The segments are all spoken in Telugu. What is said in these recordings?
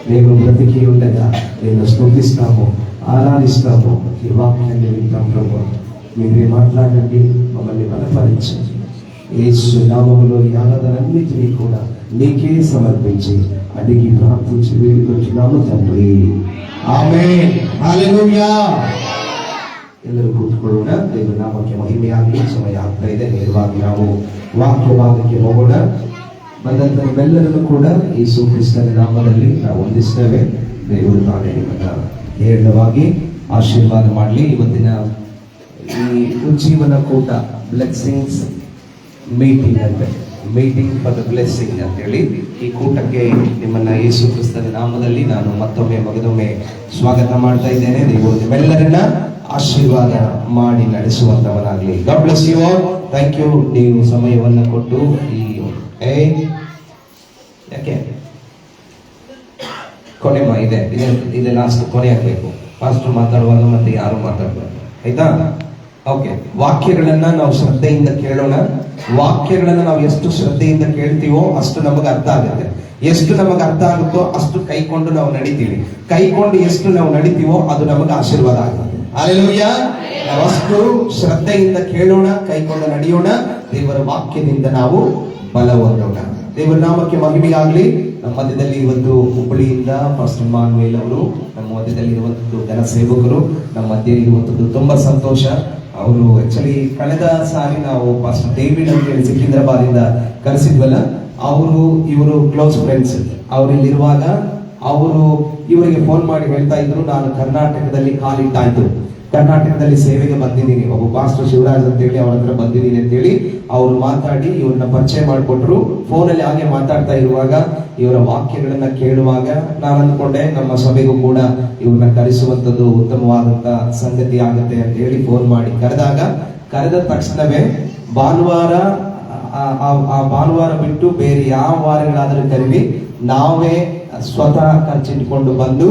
మేము బ్రతికి ఉండగా నేను స్తుతిస్తాము, ఆరాధిస్తాము. ఈ వాక్యాన్ని వింటాం. ప్రభు మీరే మాట్లాడండి, మమ్మల్ని బలపరించండి. యేసు నామములో ఈ ఆరాధనన్నిటినీ కూడా నీకే సమర్పించి అడిగి ప్రార్థించి వేడుకొచ్చున్నాము తండ్రి. ಆಮೆನ್. ಹಲ್ಲೆಲೂಯಾ. ಎಲ್ಲರೂ ಕೂತ್ಕೊಳ್ಳೋಣ. ದೇವರ ನಾಮಕ್ಕೆ ಮಹಿಮೆಯಾಗಲಿ. ಸಮಯ ಆಗ್ತಾ ಇದೆ, ನೇರವಾಗಿ ನಾವು ವಾಕ್ಯ ಭಾಗಕ್ಕೆ ಹೋಗೋಣ. ಬಂದಂತ ನಿಮ್ಮೆಲ್ಲರನ್ನು ಕೂಡ ಯೇಸು ಕ್ರಿಸ್ತನ ನಾಮದಲ್ಲಿ ನಾವು ವಂದಿಸ್ತೇವೆ. ದೇವರು ತಾನೇ ನಿಮ್ಮನ್ನ ಹೇರಳವಾಗಿ ಆಶೀರ್ವಾದ ಮಾಡಲಿ. ಇವತ್ತಿನ ಈ ಉಜ್ಜೀವನ ಕೂಟ ಬ್ಲೆಸ್ಸಿಂಗ್ಸ್ ಮೀಟಿಂಗ್ ಅಂತೆ, ಮೀಟಿಂಗ್ ಫಾರ್ ದ ಬ್ಲೆಸ್ಸಿಂಗ್ ಅಂತೇಳಿ ಈ ಕೂಟಕ್ಕೆ ನಿಮ್ಮನ್ನ ಯೇಸು ಕ್ರಿಸ್ತನ ನಾಮದಲ್ಲಿ ನಾನು ಮಗದೊಮ್ಮೆ ಸ್ವಾಗತ ಮಾಡ್ತಾ ಇದ್ದೇನೆ. ನೀವು ನಿಮ್ಮೆಲ್ಲರನ್ನ ಆಶೀರ್ವಾದ ಮಾಡಿ ನಡೆಸುವಂತವನಾಗಲಿ. God bless you all. Thank you. ನೀವು ಸಮಯವನ್ನ ಕೊಟ್ಟು ಈ ಯಾಕೆ ಕೊನೆ ಇದೆ ಲಾಸ್ಟ್ ಕೊನೆ ಹಾಕಬೇಕು. ಪಾಸ್ಟರ್ ಮಾತಾಡುವಾಗ ಮತ್ತೆ ಯಾರು ಮಾತಾಡಬಾರ್ದು, ಆಯ್ತಾ? ಓಕೆ. ವಾಕ್ಯಗಳನ್ನ ನಾವು ಶ್ರದ್ಧೆಯಿಂದ ಕೇಳೋಣ. ವಾಕ್ಯಗಳನ್ನ ನಾವು ಎಷ್ಟು ಶ್ರದ್ಧೆಯಿಂದ ಕೇಳ್ತೀವೋ ಅಷ್ಟು ನಮಗೆ ಅರ್ಥ ಆಗುತ್ತೆ. ಎಷ್ಟು ನಮಗೆ ಅರ್ಥ ಆಗುತ್ತೋ ಅಷ್ಟು ಕೈಕೊಂಡು ನಾವು ನಡಿತೀವಿ. ಕೈಕೊಂಡು ಎಷ್ಟು ನಾವು ನಡಿತೀವೋ ಅದು ನಮಗೆ ಆಶೀರ್ವಾದ ಆಗುತ್ತೆ. ಹಲ್ಲೆಲೂಯಾ. ನಾವು ಅಷ್ಟು ಶ್ರದ್ಧೆಯಿಂದ ಕೇಳೋಣ, ಕೈಕೊಂಡು ನಡೆಯೋಣ. ದೇವರ ವಾಕ್ಯದಿಂದ ನಾವು ಬಲ ಹೊಂದೋಣ. ದೇವರ ನಾಮಕ್ಕೆ ಮಹಿಮೆಯಾಗಲಿ. ನಮ್ಮ ಮಧ್ಯದಲ್ಲಿ ಇವತ್ತು ಹುಬ್ಬಳ್ಳಿಯಿಂದ ಪಾಸ್ಟರ್ ಮಾನ್ವೇಲ್ ಅವರು ನಮ್ಮ ಮಧ್ಯದಲ್ಲಿ ಇರುವಂತದ್ದು ಜನ ಸೇವಕರು ನಮ್ಮ ಮಧ್ಯೆ ಇರುವಂತದ್ದು ತುಂಬಾ ಸಂತೋಷ. ಅವರು ಆಕ್ಚುಲಿ ಕಳೆದ ಸಾರಿ ನಾವು ಪಾಸ್ಟರ್ ಡೇವಿಡ್ ಅಂತ ಹೇಳಿ ಸಿಕಿಂದ್ರಾಬಾದಿಂದ ಕರೆಸಿದ್ವಲ್ಲ, ಇವರು ಕ್ಲೋಸ್ ಫ್ರೆಂಡ್ಸ್. ಅವರು ಇಲ್ಲಿರುವಾಗ ಇವರಿಗೆ ಫೋನ್ ಮಾಡಿ ಹೇಳ್ತಾ ಇದ್ರು, ನಾನು ಕರ್ನಾಟಕದಲ್ಲಿ ಕಾಲಿಟ್ಟಾಯ್ತು, ಕರ್ನಾಟಕದಲ್ಲಿ ಸೇವೆಗೆ ಬಂದಿದ್ದೀನಿ, ಒಬ್ಬ ಪಾಸ್ಟರ್ ಶಿವರಾಜ್ ಅಂತ ಹೇಳಿ ಅವ್ರ ಹತ್ರ ಬಂದಿದ್ದೀನಿ ಅಂತ ಹೇಳಿ ಅವ್ರು ಮಾತಾಡಿ ಇವ್ರನ್ನ ಪರಿಚಯ ಮಾಡಿಕೊಟ್ರು. ಫೋನಲ್ಲಿ ಹಾಗೆ ಮಾತಾಡ್ತಾ ಇರುವಾಗ ಇವರ ವಾಕ್ಯಗಳನ್ನ ಕೇಳುವಾಗ ನಾನು ಅಂದ್ಕೊಂಡೆ ನಮ್ಮ ಸಭೆಗೂ ಕೂಡ ಇವ್ರನ್ನ ಕರೆಸುವಂತದ್ದು ಉತ್ತಮವಾದಂತ ಸಂಗತಿ ಆಗುತ್ತೆ ಅಂತ ಹೇಳಿ ಫೋನ್ ಮಾಡಿ ಕರೆದ ತಕ್ಷಣವೇ ಭಾನುವಾರ ಬಿಟ್ಟು ಬೇರೆ ಯಾವ ವಾರಗಳಾದರೂ ಕರೀರಿ, ನಾವೇ ಸ್ವತಃ ಖರ್ಚಿಟ್ಕೊಂಡು ಬಂದು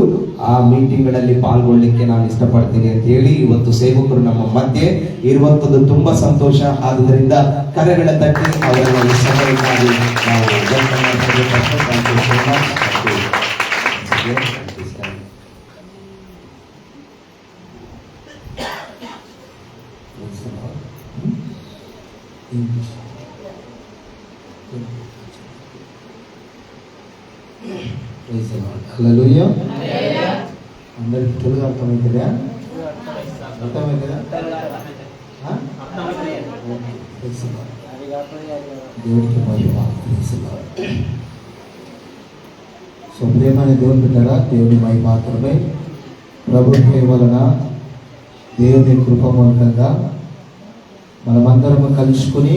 ಆ ಮೀಟಿಂಗ್ಗಳಲ್ಲಿ ಪಾಲ್ಗೊಳ್ಳಿಕ್ಕೆ ನಾನು ಇಷ್ಟಪಡ್ತೀನಿ ಅಂತ ಹೇಳಿ ಇವತ್ತು ಸೇವಕರು ನಮ್ಮ ಮಧ್ಯೆ ಇರುವಂತದ್ದು ತುಂಬಾ ಸಂತೋಷ. ಆದುದರಿಂದ ಕರೆಗಳ ತಟ್ಟಿ ಅವರನ್ನು ಈ ಸಮಯಕ್ಕಾಗಿ హల్లెలూయా. అందరికి తెలుగు అర్థమైందా? దేవుడికి మహిమ. సో ప్రేమని దేవుని బిడ్డరా, దేవుని మహిమ మాత్రమే. ప్రభు ప్రేమ వలన, దేవుని కృప మూలంగా మనమందరము కలుసుకుని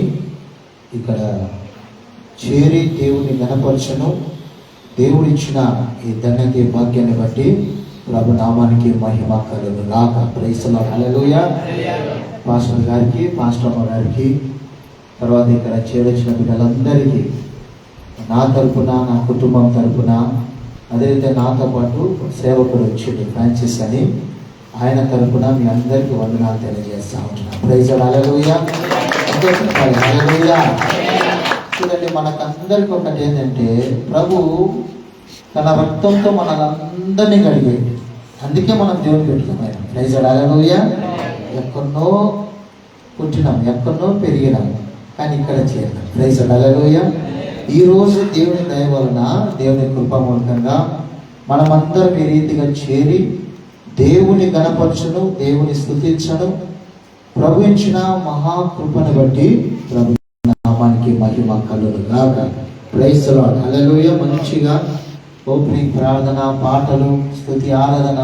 ఇక్కడ చేరి దేవుని ఘనపరచను. దేవుడిచ్చిన ఈ ధన్యత భాగ్యాన్ని బట్టి ప్రభు నామానికి మహిమ కలుగును గాక. Praise the Lord. Hallelujah. Pastor గారికి, పాస్టర్ అమ్మ గారికి, తర్వాత ఇక్కడ చేరొచ్చిన బిడ్డలందరికీ నా తరపున, నా కుటుంబం తరపున, అదేవిధంగా నాతో పాటు సేవకుడు వచ్చింది ఫ్రాన్సిస్ అని, ఆయన తరపున మీ అందరికీ వందనాలు తెలియజేస్తా ఉంటున్నాను. Praise the Lord. హల్లెలూయా. హల్లెలూయా. చూడండి, మనకందరికి ఒకటి ఏంటంటే, ప్రభు తన రక్తంతో మనలందరినీ కడిగాడు. అందుకే మనం దేవుని పెట్టుకున్నాం. Praise the Lord. హల్లెలూయా. ఎక్కడో పుట్టినాం, ఎక్కడో పెరిగినాం, కానీ ఇక్కడ చేరినాం. Praise the Lord. హల్లెలూయా. ఈరోజు దేవుని దయ వలన, దేవుని కృప మూలంగా మనమందరం ఈ రీతిగా చేరి దేవుని గణపరచును, దేవుని స్తుతించను. ప్రభు ఇచ్చిన మహాకృపను బట్టి ప్రభు నామానికి మహిమ కలుగును గాక. Praise the Lord. హల్లెలూయా. మంచిగా ఓపెనింగ్ ప్రార్థన, పాటలు, స్తుతి, ఆరాధన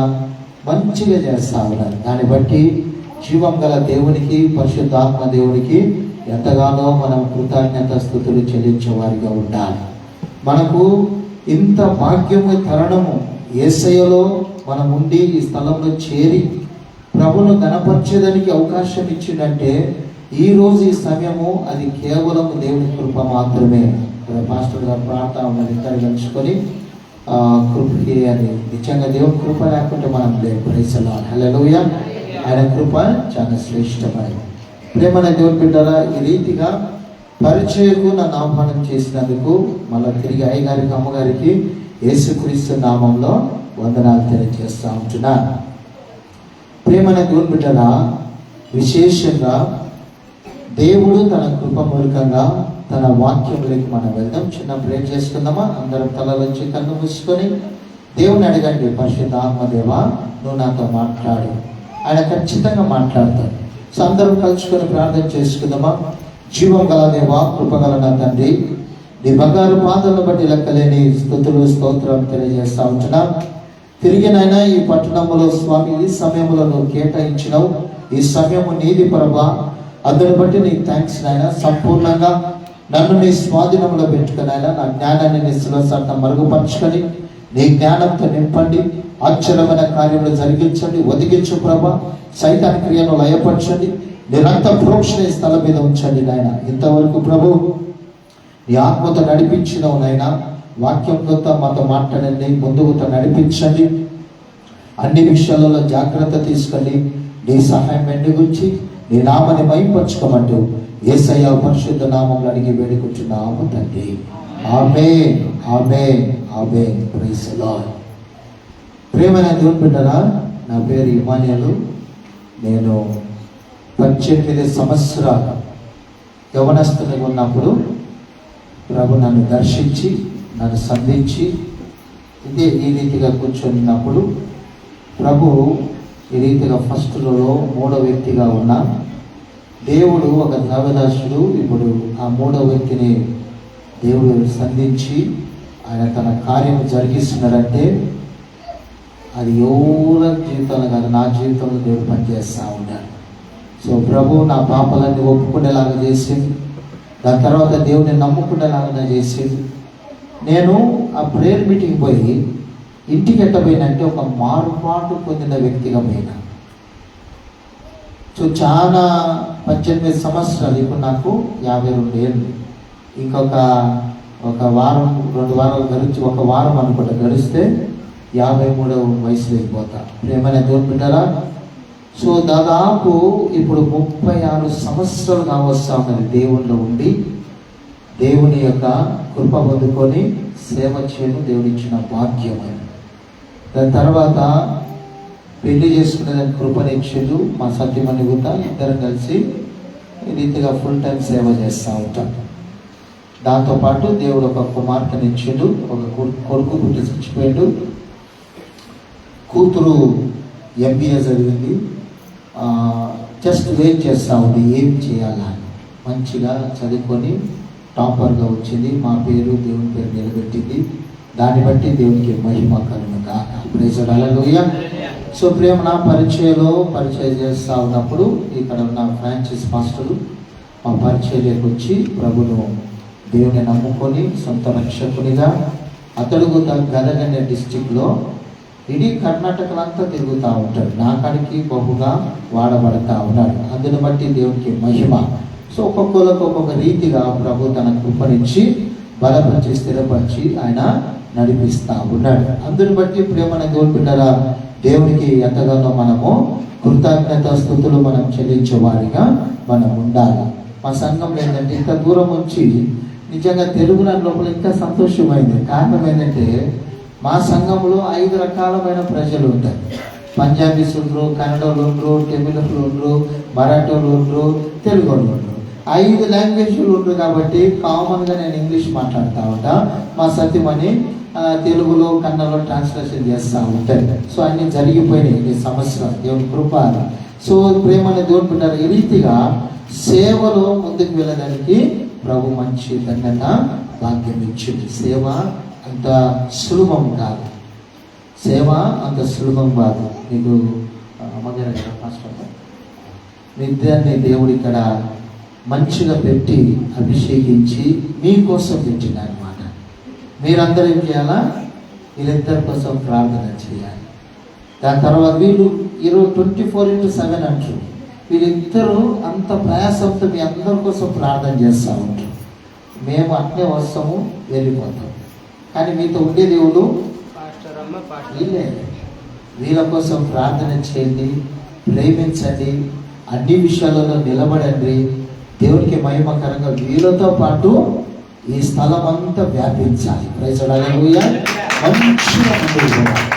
మంచిగా చేస్తా ఉన్నారు. దాన్ని బట్టి జీవం గల దేవునికి, పరిశుద్ధాత్మ దేవునికి ఎంతగానో మనం కృతజ్ఞత స్తుతులు చెల్లించే వారిగా ఉండాలి. మనకు ఇంత భాగ్యము, తరుణము యేసయ్యలో మనం ఉండి ఈ స్థలంలో చేరి ప్రభును గణపరిచేదానికి అవకాశం ఇచ్చిందంటే ఈ రోజు ఈ సమయము అది కేవలం దేవుని కృప మాత్రమే. పాస్టర్ గారు ప్రార్థన ఉన్నది, ఇద్దరు కలుసుకొని కృపకి అది నిజంగా దేవుని కృప లేకుంటే మనం లేదు. Praise the Lord. హల్లెలూయా. ఆయన కృప చాలా శ్రేష్టమైన. ప్రేమన దేవుని బిడ్డలా, ఈ రీతిగా పరిచయకు నన్ను ఆహ్వానం చేసినందుకు మళ్ళీ తిరిగి అయ్యగారికి, అమ్మగారికి యేసుక్రీస్తు నామంలో వందనాలు తెలియజేస్తూ ఉంటున్నాను. ప్రేమైన దేవుని బిడ్డలా, విశేషంగా దేవుడు తన కృప మూలకంగా తన వాక్యంలోకి మనం వెళ్దాం. చిన్న ప్రేర్ చేసుకుందామా? అందరం తలలోంచి కన్ను మూసుకొని దేవుని అడగండి, పరిశుద్ధాత్మ దేవా, నువ్వు నాతో మాట్లాడు. ఆయన ఖచ్చితంగా మాట్లాడతాడు. సో అందరం కలుసుకొని ప్రార్థన చేసుకుందామా? జీవం గల దేవా, కృపగల నా తండ్రి, నీ బంగారు పాదాలను బట్టి లెక్కలేని స్తుతులు స్తోత్రం తెలియజేస్తా ఉంటున్నా. తిరిగినైనా ఈ పట్టణంలో స్వామి ఈ సమయంలో నువ్వు కేటాయించినావు. ఈ సమయము నీది ప్రభా. అందుని బట్టి నీకు థ్యాంక్స్ నాయన. సంపూర్ణంగా నన్ను నీ స్వాధీనంలో పెట్టుకుని ఆయన నా జ్ఞానాన్ని నీ సులభం మరుగుపరచుకొని నీ జ్ఞానంతో నింపండి. ఆశ్చర్యమైన కార్యములు జరిగించండి, ఒదిగించు ప్రభా. సైతాన్ క్రియను లయపరచండి. నీ రక్త ప్రోక్షణ ఈ స్థలం మీద ఉంచండి నాయన. ఇంతవరకు ప్రభు నీ ఆత్మతో నడిపించినవు నాయన. వాక్యంతో మాతో మాట్లాడండి, ముందుతో నడిపించండి. అన్ని విషయాలలో జాగ్రత్త తీసుకొని నీ సహాయం ఎండుగుచ్చి నీ నామాన్ని మహింపరచుకోమంటూ యేసయ్య పరిశుద్ధ నామంలో అడిగి వేడుకుంటున్నాము తండ్రి. ఆమేన్, ఆమేన్, ఆమేన్. Praise the Lord. ప్రేమైన దేవుని బిడ్డలా, నా పేరు ఇమానియలు. నేను 18 సంవత్సరాలు యవనస్తునిగా ఉన్నప్పుడు ప్రభు నన్ను దర్శించి నన్ను సంధించి ఈ రీతిగా కూర్చొనినప్పుడు ప్రభు ఈ రీతిగా ఫస్ట్లో 3వ వ్యక్తిగా ఉన్నా. దేవుడు ఒక దేవదాసుడు ఇప్పుడు ఆ 3వ వ్యక్తిని దేవుడు సంధించి ఆయన తన కార్యం జరిగిస్తున్నాడంటే అది ఎవరి జీవితంలో కాదు, నా జీవితంలో దేవుడు పనిచేస్తూ ఉన్నాడు. సో ప్రభు నా పాపాలన్నీ ఒప్పుకునేలాగా చేసింది. దాని తర్వాత దేవుడిని నమ్ముకునేలాగా చేసింది. నేను ఆ ప్రేయర్ మీటింగ్ పోయి ఇంటికి ఎట్టపోయినంటే ఒక మార్పాటు పొందిన వ్యక్తిగా పోయినా. సో చాలా 18 సంవత్సరాలు, ఇప్పుడు నాకు 52 ఏళ్ళు. ఇంకొక వారం 2 వారాలు గడిచి, ఒక వారం అనుకుంటా గడిస్తే 53వ వయసులో అయిపోతా. ప్రేమైన దేవుని బిడ్డలా, సో దాదాపు ఇప్పుడు 36 సంవత్సరాలు కావస్తా ఉన్నది దేవునిలో ఉండి దేవుని యొక్క కృప పొందుకొని సేవ చేయడం దేవుడిచ్చిన భాగ్యం. దాని తర్వాత పెళ్లి చేసుకునేదానికి కృపనిచ్చిండు మా సత్యమణి గుత. ఇద్దరం కలిసి ఈ రీతిగా ఫుల్ టైం సేవ చేస్తూ ఉంటాం. దాంతోపాటు దేవుడు ఒక కుమార్తెనిచ్చిండు, ఒక కొడుకు పుట్టి చచ్చిపోయాడు. కూతురు MBA చదివింది. జస్ట్ వెయిట్ చేస్తూ ఉంది ఏం చేయాలని. మంచిగా చదువుకొని టాపర్గా వచ్చింది. మా పేరు దేవుని పేరు నిలబెట్టింది. దాన్ని బట్టి దేవునికి మహిమ కలుగును గాక. Praise the Lord. Hallelujah. So ప్రేమ నా పరిచయం చేస్తూ ఉన్నప్పుడు ఇక్కడ ఉన్న ఫ్రాంచైజ్ మాస్టరు మా పరిచయలోకి వచ్చి ప్రభును దేవుని నమ్ముకొని సొంత రక్షకునిగా అతడు గదగ్ అనే డిస్టిక్లో ఇడీ కర్ణాటకలంతా తిరుగుతూ ఉంటాడు. నా కాడికి బహుగా వాడబడతా ఉన్నాడు. అందుని బట్టి దేవునికి మహిమ. సో ఒక్కొక్కరికి ఒక్కొక్క రీతిగా ప్రభు తన కృపనిచ్చి బలపరిచి స్థిరపరిచి ఆయన నడిపిస్తూ ఉన్నాడు. అందుని బట్టి ప్రేమన దేవుని బిడ్డలా, దేవునికి ఎంతగానో మనము కృతజ్ఞత స్తుతులు మనం చెల్లించేవారిగా మనం ఉండాలి. మా సంఘంలో ఏంటంటే ఇంత దూరం వచ్చి నిజంగా తెలుగు లోపల ఇంకా సంతోషమైంది. కారణం ఏంటంటే మా సంఘంలో 5 రకాలమైన ప్రజలు ఉంటారు. పంజాబీస్ ఉండరు, కన్నడలు ఉండరు, తమిళులు ఉండరు, మరాఠోళ్ళు ఉండరు, తెలుగు వాళ్ళు ఉండరు. 5 లాంగ్వేజ్లు ఉండరు. కాబట్టి కామన్గా నేను ఇంగ్లీష్ మాట్లాడుతూ ఉంటా. మా సత్యమని తెలుగులో కన్నడలో ట్రాన్స్లేషన్ చేస్తూ ఉంటారు. సో అన్నీ జరిగిపోయినాయి ఈ సంవత్సరం దేవుని కృప. సో ప్రేమని దేవుని బిడ్డలు ఈ రీతిగా సేవలో ముందుకు వెళ్ళడానికి ప్రభు మంచి ధన్యత భాగ్యం ఇచ్చింది. సేవ అంత సులభం కాదు. సేవ అంత సులభం కాదు. మీకు అమ్మగారు మీ ఇద్దరిని దేవుడు ఇక్కడ మంచిగా పెట్టి అభిషేకించి మీకోసం పెట్టిందనమాట. మీరందరూ ఏం చేయాలా? వీళ్ళిద్దరి కోసం ప్రార్థన చేయాలి. దాని తర్వాత వీళ్ళు 24/7 అంటారు. వీళ్ళిద్దరూ అంత ప్రయాసంతో మీ అందరి కోసం ప్రార్థన చేస్తూ ఉంటారు. మేము అట్నే వస్తాము, వెళ్ళిపోతాం. కానీ మీతో ఉండే దేవుడు వీళ్ళే. వీళ్ళ కోసం ప్రార్థన చేయండి, ప్రేమించండి, అన్ని విషయాలలో నిలబడండి. దేవునికి మహిమకరంగా వీళ్ళతో పాటు ఈ స్థలం అంతా వ్యాపించాలి. Praise the Lord. హల్లెలూయా. మంచిగా ముందుకు పోవాలి.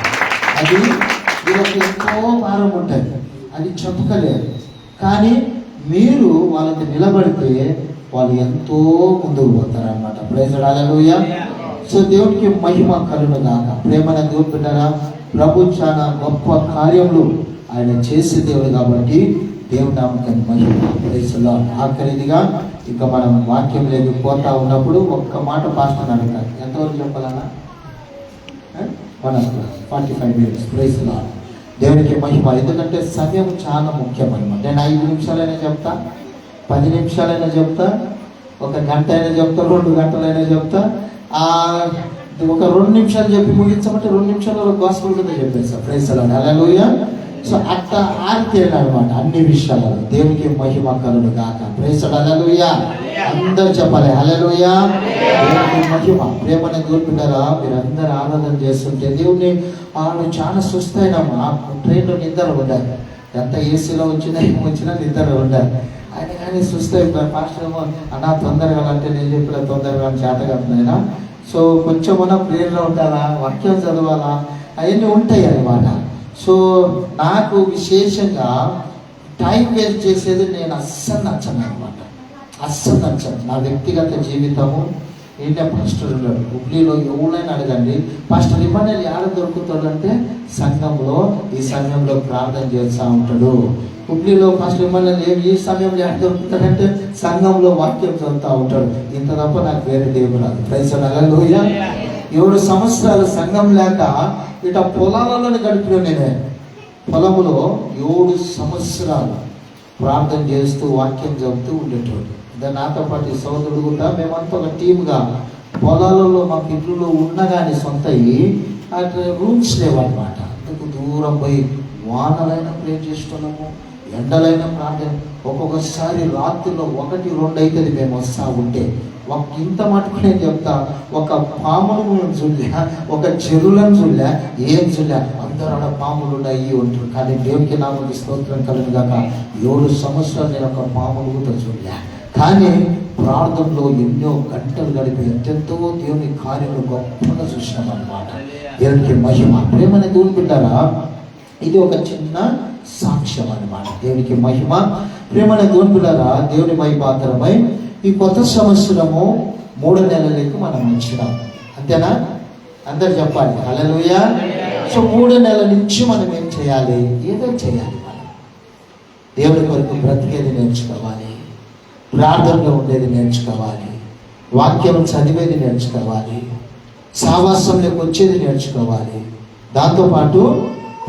అది వీళ్ళకి ఎంతో భారం ఉంటుంది, అది చెప్పుకోలేరు. కానీ మీరు వాళ్ళకి నిలబడితే వాళ్ళు ఎంతో ముందుకు పోతారు అన్నమాట. Praise the Lord. Hallelujah. So దేవుడికి మహిమ కలుగును గాక. ప్రేమన దేవుడు బిడ్డరా, ప్రభు చాలా గొప్ప కార్యములు ఆయన చేసే దేవుడు కాబట్టి దేవుడి నామకానికి మహిమ. Praise the Lord. ఆఖరిదిగా ఇంకా మనం వాక్యం లేదు పోతా ఉన్నప్పుడు ఒక్క మాట పాస్టర్ అడుగుతారు. ఎంతవరకు చెప్పాలన్నా? 45 minutes. Praise the lord. దేవునికి మహిమ. ఎందుకంటే సమయం చాలా ముఖ్యం అన్నమాట. నేను 5 నిమిషాలైనా చెప్తా, 10 నిమిషాలైనా చెప్తా, 1 గంట అయినా చెప్తా, 2 గంటలైనా చెప్తా. ఒక 2 నిమిషాలు చెప్పి ముగించమంటే 2 నిమిషాలలో గాస్పెల్ కింద చెప్పేస్తా. Praise the Lord. Hallelujah. So అట్లా ఆరితేడు అనమాట అన్ని విషయాలలో. దేవునికి మహిమ కలుగును గాక. Praise the Lord. హల్లెలూయా. అందరూ చెప్పాలి హల్లెలూయా. దేవునికి మహిమ. ప్రేమని కోరుకుంటారా? మీరు అందరూ ఆరాధన చేస్తుంటే దేవుని చాలా సుస్థైనమ్మా. ట్రైన్లో నిద్ర ఉండాలి, ఎంత ఏసీలో వచ్చినా ఏమొచ్చినా నిద్ర ఉండాలి. ఆయన కానీ సుస్థ పాస్టర్ ఏమో అన్నా తొందరగా అంటే నేను చెప్పిన తొందరగా చేత కాదునైనా. సో కొంచెమన్నా ప్రేరణ ఉండాలా, వాక్యం చదవాలా, అవన్నీ ఉంటాయి అన్నమాట. సో నాకు విశేషంగా టైం వేస్ట్ చేసేది నేను అస్సలు నచ్చను అనమాట. అస్సలు నచ్చను. నా వ్యక్తిగత జీవితము ఏంటంటే పాస్టర్ ఉన్నాడు హుబ్లీలో, ఎవరైనా అడగండి పాస్టర్ ఇవ్వని ఆడ దొరుకుతాడంటే సంఘంలో, ఈ సమయంలో ప్రార్థన చేస్తూ ఉంటాడు. హుబ్లీలో పాస్టర్ ఇవ్వని ఈ సమయంలో ఆడ దొరుకుతాడంటే సంఘంలో వాక్యం చదువుతూ ఉంటాడు. ఇంత తప్ప నాకు వేరే దేవుడు రాదు. Praise the Lord. హల్లెలూయా. 7 సంవత్సరాలు సంఘం లేక ఇట పొలాలలోనే గడిపిన నేనే. పొలంలో 7 సంవత్సరాలు ప్రార్థన చేస్తూ వాక్యం చదువుతూ ఉండేటోడు. నాతో పాటు సోదరుడు కూడా మేమంతా ఒక టీమ్గా పొలాలలో మాకు ఇల్లులో ఉన్న కానీ సొంత అట్లా రూమ్స్ లేవన్నమాట. అందుకు దూరం పోయి వానలైనా ప్రే చేస్తున్నాము, ఎండలైన ప్రార్థన. ఒక్కొక్కసారి రాత్రిలో 1-2 అవుతుంది మేము వస్తూ ఉంటే. ఇంత మటుకు నేను చెప్తా, ఒక పామును చూడలే, ఒక చెరువులను చూడలే, ఏం చూడలే. అందరూ ఆడ పాములు ఉన్నాయి ఉంటారు. కానీ దేవునికి నామకి స్తోత్రం కలుగును గాక. 7 సంవత్సరాలు నేను ఒక పామును కూడా చూడలే. కానీ ప్రార్థనలో ఎన్నో గంటలు గడిపి ఎంతెంతో దేవుని కార్యములు గొప్పగా చూసినాం అన్నమాట. దేవునికి మహిమ. ప్రేమని దేవుని బిడ్డారా, ఇది ఒక చిన్న సాక్ష్యం అన్నమాట. దేవునికి మహిమ. ప్రేమని దేవుని బిడ్డారా, దేవుని మహిమాతరమై ఈ కొత్త సంవత్సరము 3 నెలలకు మనం వచ్చినాం. అంతేనా? అందరు చెప్పాలి హల్లెలూయా. సో 3 నెలల నుంచి మనం ఏం చేయాలి? ఏదో చేయాలి. మనం దేవుడి కొరకు బ్రతికేది నేర్చుకోవాలి, ప్రార్థనలో ఉండేది నేర్చుకోవాలి, వాక్యం చదివేది నేర్చుకోవాలి, సావాసంలోకి వచ్చేది నేర్చుకోవాలి. దాంతోపాటు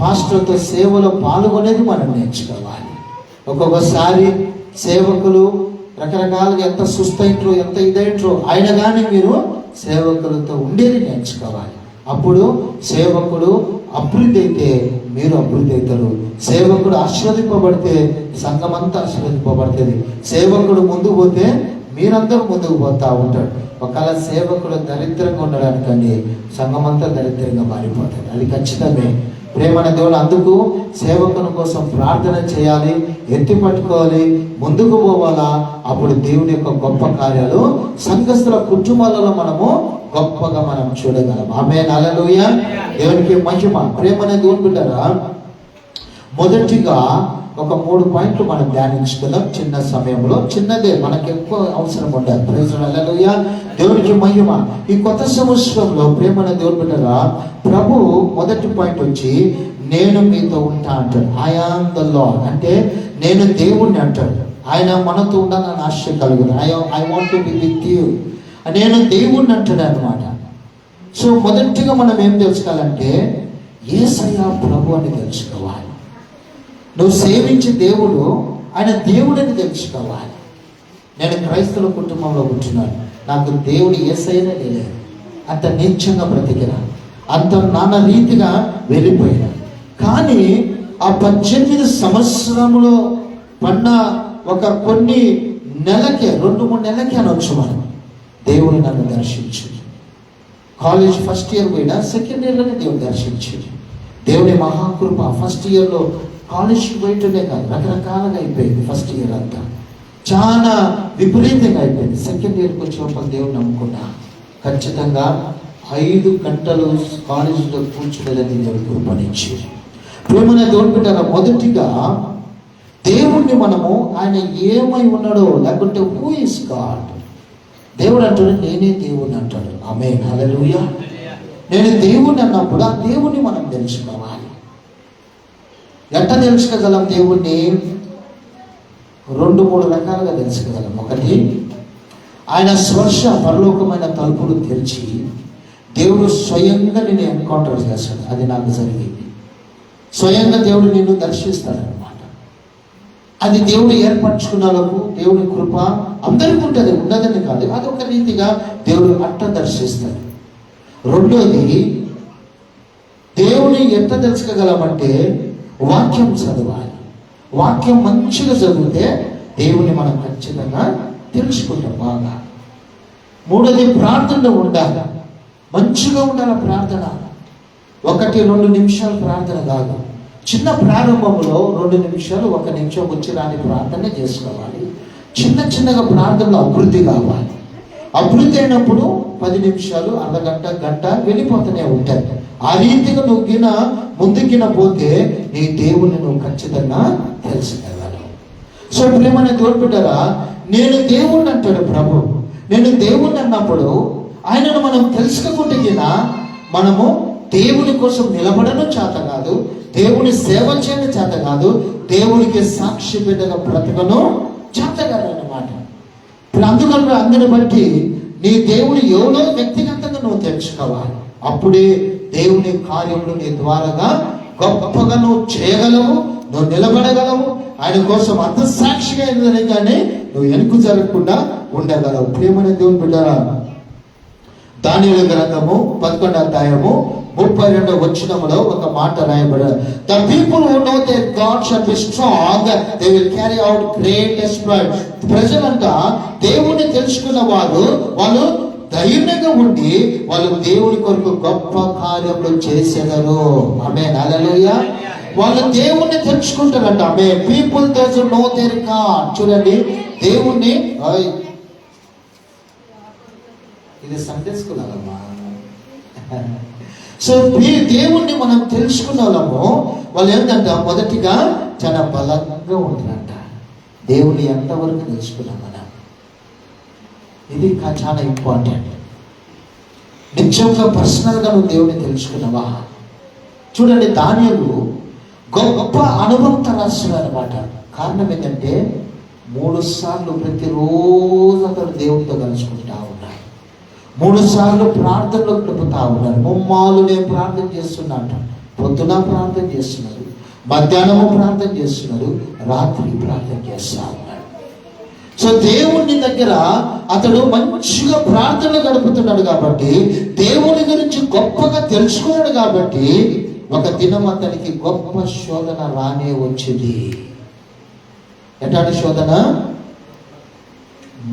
పాస్టర్తో సేవలో పాల్గొనేది మనం నేర్చుకోవాలి. ఒక్కొక్కసారి సేవకులు రకరకాలుగా ఎంత సుస్థైంట్రో, ఎంత ఇదైంట్రో అయినా కానీ మీరు సేవకులతో ఉండేది నేర్చుకోవాలి. అప్పుడు సేవకుడు అభివృద్ధి అయితే మీరు అభివృద్ధి అవుతారు. సేవకుడు ఆశీర్వదింపబడితే సంఘం అంతా ఆశీర్వదింపబడుతుంది. సేవకుడు ముందుకు పోతే మీరందరూ ముందుకు పోతూ ఉంటాడు. ఒకవేళ సేవకుడు దరిద్రంగా ఉండడానికండి సంఘం అంతా దరిద్రంగా మారిపోతుంది. అది ఖచ్చితమే. ప్రేమన దేవుడు. అందుకు సేవకుని కోసం ప్రార్థన చేయాలి, ఎత్తి పట్టుకోవాలి, ముందుకు పోవాలా. అప్పుడు దేవుని యొక్క గొప్ప కార్యాలు సంఘస్థుల కుటుంబాలలో మనము గొప్పగా మనం చూడగలం. ఆమేన్. హల్లెలూయా. దేవునికి మహిమ. ప్రేమన దేవుని బిడ్డరా, మొదటిగా ఒక 3 పాయింట్లు మనం ధ్యానించుకుందాం చిన్న సమయంలో. చిన్నదే, మనకు ఎక్కువ అవసరం ఉండదు. Praise the Lord. హల్లెలూయా. దేవునికి మహిమ. ఈ కొత్త సంవత్సరంలో ప్రేమన దేవుని బిడ్డరా, ప్రభు మొదటి పాయింట్ వచ్చి నేను మీతో ఉంటా అంటాడు. ఐ యామ్ ద లార్డ్ అంటే నేను దేవుణ్ణి అంటాడు. ఆయన మనతో ఉండాలని ఆశ కలుగుతుంది. I want to be with you. నేను దేవుణ్ణి అంటాడు అనమాట. సో మొదటిగా మనం ఏం తెలుసుకోవాలంటే యేసయ్య ప్రభు అని తెలుసుకోవాలి. నువ్వు సేవించే దేవుడు ఆయన దేవుడని తెలుసుకోవాలి. నేను క్రైస్తవ కుటుంబంలో పుట్టినాను, నాకు దేవుడు యేసయ్యనే లేదు. అంత నీచంగా బ్రతికినా, అంత నానా రీతిగా వెళ్ళిపోయినా. కానీ ఆ 18 సంవత్సరంలో పన్న ఒక కొన్ని నెలకే 2-3 నెలలకే అనొచ్చు మనం, దేవుడు నన్ను దర్శించింది. కాలేజ్ ఫస్ట్ ఇయర్ పోయినా సెకండ్ ఇయర్లోనే దేవుడు దర్శించింది. దేవుని మహాకృప. ఫస్ట్ ఇయర్లో కాలేజ్కి పోయిటనే కాదు, రకరకాలుగా అయిపోయింది ఫస్ట్ ఇయర్ అంతా. చాలా విపరీతంగా అయిపోయింది. సెకండ్ ఇయర్కి వచ్చినప్పుడు దేవుడు నమ్ముకున్నా ఖచ్చితంగా 5 గంటలు కాలేజీలో కూర్చునేదని దేవుడు కృపణించి. ప్రేమనే దేవుడు పెట్టారా, మొదటిగా దేవుణ్ణి మనము ఆయన ఏమై ఉన్నాడో, లేకుంటే హూ ఇస్ గాడ్. దేవుడు అంటాడు నేనే దేవుణ్ణి అంటాడు. ఆమేన్, హల్లెలూయా. నేను దేవుణ్ణి అన్నప్పుడు ఆ దేవుణ్ణి మనం తెలుసుకోవాలి. ఎట్లా తెలుసుకోగలం దేవుణ్ణి? 2-3 రకాలుగా తెలుసుకోగలం. ఒకటి, ఆయన స్పర్శ పరలోకమైన తలుపులు తెరిచి దేవుడు స్వయంగా నిన్ను ఎన్కౌంటర్ చేస్తాడు. అది నాకు జరిగింది. స్వయంగా దేవుడు నిన్ను దర్శిస్తాడనమాట. అది దేవుడు ఏర్పరచుకున్నలకు దేవుని కృప అందరికీ ఉంటుంది, ఉండదని కాదు. అదొక రీతిగా దేవుడు అట్ట దర్శిస్తాడు. రెండోది, దేవుని ఎట్లా తెలుసుకోగలమంటే వాక్యం చదవాలి. వాక్యం మంచిగా చదివితే దేవుని మనం ఖచ్చితంగా తెలుసుకుంటాం బాగా. మూడోది, ప్రార్థనలో ఉండాలి. మంచిగా ఉండాలి ప్రార్థన. 1-2 నిమిషాలు ప్రార్థన కాదు. చిన్న ప్రారంభంలో 2 నిమిషాలు, 1 నిమిషం వచ్చి రాని ప్రార్థన చేసుకోవాలి. చిన్నగా ప్రార్థనలో అభివృద్ధి కావాలి. అభివృద్ధి అయినప్పుడు 10 నిమిషాలు, అర్ధగంట, గంట వెళ్ళిపోతూనే ఉంటాయి. ఆ రీతిగా నువ్వు ముందుకిన పోతే నీ దేవుని నువ్వు ఖచ్చితంగా తెలుసుకోగలవు. సో ప్రేమనే తోడ్పెట్టారా, నేను దేవుణ్ణి అంటాడు ప్రభు. నేను దేవుణ్ణి అన్నప్పుడు ఆయనను మనం తెలుసుకోకుంటే మనము దేవుని కోసం నిలబడను చేత కాదు, దేవుని సేవ చేయడం చేత కాదు, దేవునికి సాక్షి బిడ్డగా బ్రతకను చేత కాదు అన్నమాట. ఇప్పుడు అందుకని అందరిని బట్టి నీ దేవుడు ఎవరో వ్యక్తిగతంగా నువ్వు తెలుసుకోవాలి. అప్పుడే దేవుని కార్యములు నీ ద్వారాగా గొప్పగా నువ్వు చేయగలవు, నువ్వు నిలబడగలవు. ఆయన కోసం అంత సాక్షిగా కానీ నువ్వు వెనుక జరగకుండా ఉండగలవు. ప్రియమైన దేవుని బిడ్డరా, దానియేలు గ్రంథము 11వ అధ్యాయము 32వ వచనములో ఒక మాట రాయబడింది. The people who know their God shall be strong, they will carry out great exploits. ప్రజలంట దేవుని తెలుసుకున్న వాళ్ళు ధైర్యంగా ఉండి వాళ్ళు దేవుని కొరకు గొప్ప కార్యములు చేసేదరు. ఆమేన్, హల్లెలూయా. వాళ్ళు దేవుణ్ణి తెలుసుకుంటారంట. ఆమేన్. People those who know their God. చూడండి, దేవుణ్ణి ఇది సండే స్కూల్ అమ్మా. సో దేవుణ్ణి మనం తెలుసుకున్న వాళ్ళు ఏంటంట, మొదటిగా చాలా బలంగా ఉంటారంట. దేవుని ఎంతవరకు తెలుసుకున్నాం మనం, ఇది చాలా ఇంపార్టెంట్. నిజంగా పర్సనల్గా నువ్వు దేవుని తెలుసుకున్నావా? చూడండి, దానియేలు గొప్ప అనుభవంతో రాస్తున్నాడు అనమాట. కారణం ఏంటంటే 3 సార్లు ప్రతిరోజు అతను దేవుడితో కలుసుకుంటా ఉన్నాడు. 3 సార్లు ప్రార్థనలో గడుపుతా ఉన్నాడు. ముమ్మాలు నేను ప్రార్థన చేస్తున్నాడు. పొద్దున ప్రార్థన చేస్తున్నారు, మధ్యాహ్నము ప్రార్థన చేస్తున్నారు, రాత్రి ప్రార్థన చేస్తా ఉన్నాడు. సో దేవుని దగ్గర అతడు మంచిగా ప్రార్థనలు గడుపుతున్నాడు కాబట్టి, దేవుని గురించి గొప్పగా తెలుసుకున్నాడు కాబట్టి, ఒక దినం అతనికి గొప్ప శోధన రానే వచ్చింది. ఎట్లాంటి శోధన?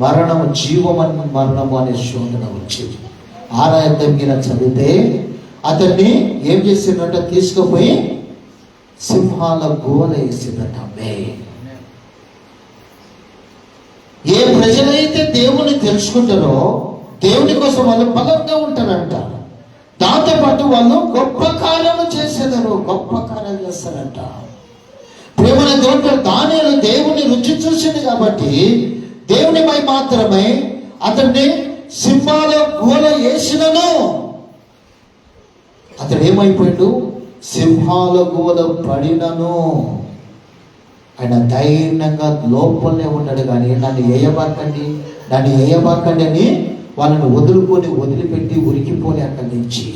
మరణము, జీవమని మరణము అనే శోధన వచ్చింది. 6వ అధ్యాయం మీద చదివితే అతన్ని ఏం చేసిందంట, తీసుకుపోయి సింహాల గోల వేసిందట. ఏ ప్రజలైతే దేవుని తెలుసుకుంటారో దేవుని కోసం వాళ్ళు బలంగా ఉంటారంట. దాంతోపాటు వాళ్ళు గొప్ప కార్యాలు చేసేదారు, గొప్ప కార్యాలు చేస్తారంట. ప్రేమన దేవుడు దానియేలు దేవుని రుచి చూసింది కాబట్టి దేవునిపై మాత్రమే అతన్ని సింహాల గోల వేసినను అతడు ఏమైపోయాడు, సింహాల గోల పడినను ఆయన ధైర్యంగా లోపలనే ఉన్నాడు. కానీ నన్ను వేయబాకండి అని వాళ్ళని వదిలిపెట్టి ఉరికిపోని అక్కడి నుంచి.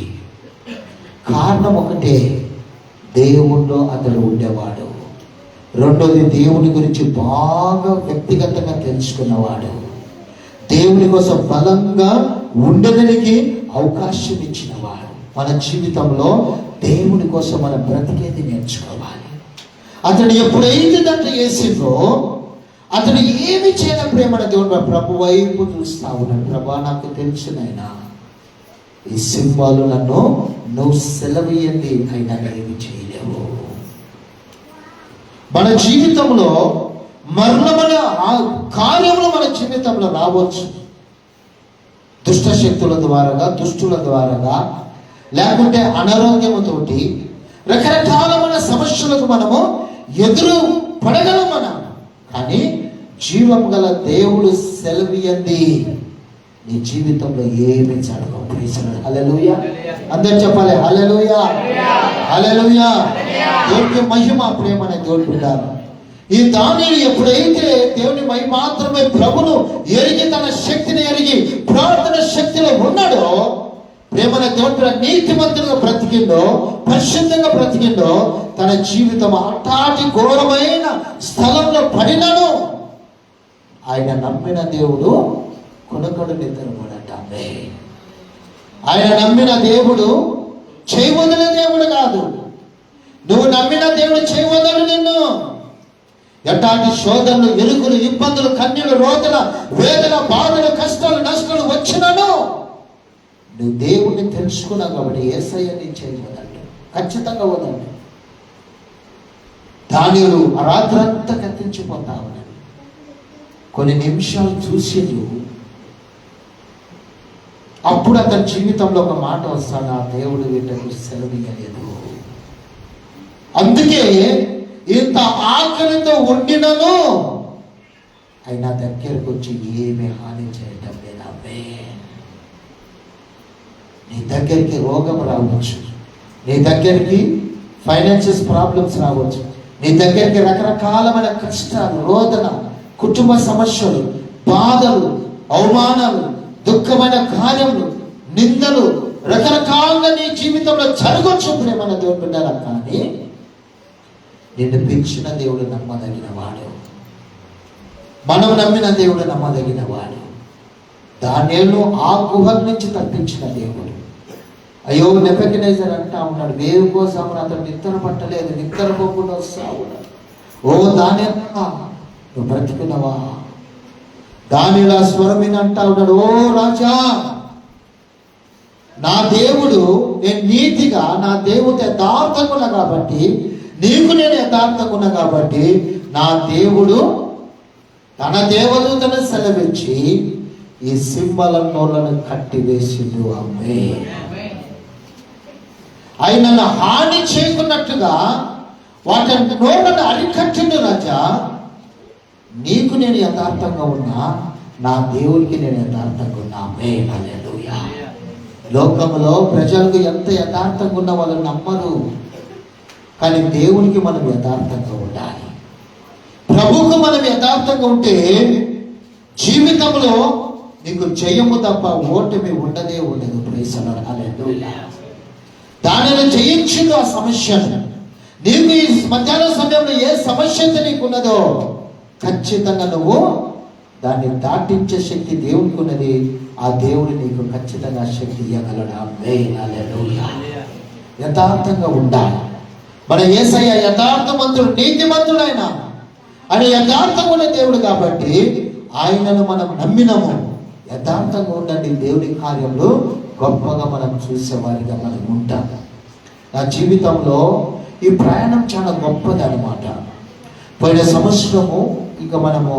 కారణం ఒకటే, దేవుణ్ణిలో అతడు ఉండేవాడు. రెండోది, దేవుని గురించి బాగా వ్యక్తిగతంగా తెలుసుకున్నవాడు. దేవుని కోసం బలంగా ఉండడానికి అవకాశం ఇచ్చినవాడు. మన జీవితంలో దేవుని కోసం మనం బ్రతికేది నేర్చుకోవాలి. అతడు ఎప్పుడైతే దాంట్లో వేసిందో అతడు ఏమి చేయడం ప్రేమణ దేవుడు ప్రభు వైపు చూస్తా ఉన్నాడు. ప్రభా, నాకు తెలుసునైనా ఈ సింహాలు నువ్వు సెలవీయండి, అయినా ఏమి చేయలేవు. మన జీవితంలో మరణమైన ఆ కార్యములు మన జీవితంలో రావచ్చు. దుష్ట శక్తుల ద్వారాగా, దుష్టుల ద్వారాగా, లేకుంటే అనారోగ్యముతోటి రకరకాలమైన సమస్యలకు మనము ఎదురు పడగలం మనం. కానీ జీవం గల దేవుడు సెలవియంది నీ జీవితంలో ఏమి జరగవు. హల్లెలూయా. అందరు చెప్పాలి హల్లెలూయా, హల్లెలూయా. దేవునికి మహిమ, ప్రేమనే తోడుకుంటారు. ఈ దానియేలు ఎప్పుడైతే దేవుని మహిమ మాత్రమే ప్రభును ఎరిగి, తన శక్తిని ఎరిగి ప్రార్థన శక్తిలో ఉన్నాడో, ప్రేమన దేవుడు నీతిమంతులుగా బ్రతికిండో, పరిశుద్ధంగా బ్రతికిండో, తన జీవితం అట్టాటి ఘోరమైన స్థలంలో పడినను ఆయన నమ్మిన దేవుడు కొనకొడు నిద్రపోడట. ఆయన నమ్మిన దేవుడు చేయవదల దేవుడు కాదు. నువ్వు నమ్మిన దేవుడు చేయవదలు నిన్ను. ఎట్లాంటి శోధనలు, ఎలుగులు, ఇబ్బందులు, కన్నీలు, రోదన, వేదన, బాధలు, కష్టాలు, నష్టాలు వచ్చినను నువ్వు దేవుణ్ణి తెలుసుకున్నావు కాబట్టి యేసయ్యని చేయవదండి, ఖచ్చితంగా వదండి. దానియేలు ఆ రాత్రంతా కత్తించిపోతా ఉన్నాడు. కొన్ని నిమిషాలు చూసిండు. అప్పుడు అతని జీవితంలో ఒక మాట వస్తాడు, ఆ దేవుడు వీటకు సెలవియలేదు. అందుకే ఇంత ఆకలితో ఉండినను ఆయన దగ్గరకు వచ్చి ఏమి హాని చేయటం లేదా. నీ దగ్గరికి రోగం రావచ్చు, నీ దగ్గరికి ఫైనాన్షియల్ ప్రాబ్లమ్స్ రావచ్చు, నీ దగ్గరికి రకరకాలమైన కష్టాలు, రోదన, కుటుంబ సమస్యలు, బాధలు, అవమానాలు, దుఃఖమైన కార్యములు, నిందలు రకరకాలుగా నీ జీవితంలో జరగవచ్చు. ప్రేమన్న దేవుడు బిడ్డలా, కానీ నిన్ను పిలిచిన దేవుడు నమ్మదగిన వాడు. మనం నమ్మిన దేవుడు నమ్మదగిన వాడు. దానియేలును ఆ గుహ నుంచి తప్పించిన దేవుడు. అయ్యో, నెబుకద్నెజర్ అంటా ఉన్నాడు, వేరు కోసం అతను నిద్ర పట్టలేదు, నిద్రపోకుండా వస్తా ఉన్నాడు. ఓ దానియేలు, నువ్వు బ్రతికున్నావా? దానియేలు ఆ స్వరం అంటా ఉన్నాడు, ఓ రాజా, నా దేవుడు, నేను నీతిగా, నా దేవుడు యథార్థకున్నా కాబట్టి, నీకు నేను యథార్థకున్నా కాబట్టి, నా దేవుడు తన దేవదూతను సెలవిచ్చి ఈ సింహల నోళ్లను కట్టివేసిండు. అమ్మే, ఆయనను హాని చేయకున్నట్టుగా వాటి నోళ్లను అరికట్టిండు. రాజా, నీకు నేను యథార్థంగా ఉన్నా, నా దేవుడికి నేను యథార్థంగా ఉన్నా. అమ్మే, హల్లెలూయా. లోకంలో ప్రజలకు ఎంత యథార్థంగా ఉన్నా వాళ్ళు నమ్మరు, కానీ దేవునికి మనం యథార్థంగా ఉండాలి. ప్రభువుకు మనం యథార్థంగా ఉంటే జీవితంలో నీకు జయము తప్ప ఓటమి ఉండదే ఉండదు. ప్రైజ్ ది లార్డ్, హల్లెలూయా. దానిని జయించిండు ఆ సమస్యను. నీకు ఈ మధ్యాహ్న సమయంలో ఏ సమస్య అయితే నీకు ఉన్నదో ఖచ్చితంగా నువ్వు దాన్ని దాటించే శక్తి దేవునికి ఉన్నది. ఆ దేవుడు నీకు ఖచ్చితంగా శక్తి ఇవ్వగలడు. ఆమేన్, హల్లెలూయా. యథార్థంగా ఉండాలి. మన యేసయ్య యథార్థమంతుడు, నీతిమంతుడు. ఆయన యథార్థంగా ఉన్న దేవుడు కాబట్టి ఆయనను మనం నమ్మినము. యథార్థంగా ఉండండి, దేవుడి కార్యంలో గొప్పగా మనం చూసేవారిగా మనం ఉంటాం. నా జీవితంలో ఈ ప్రయాణం చాలా గొప్పది అనమాట. పోయిన సంవత్సరము ఇక మనము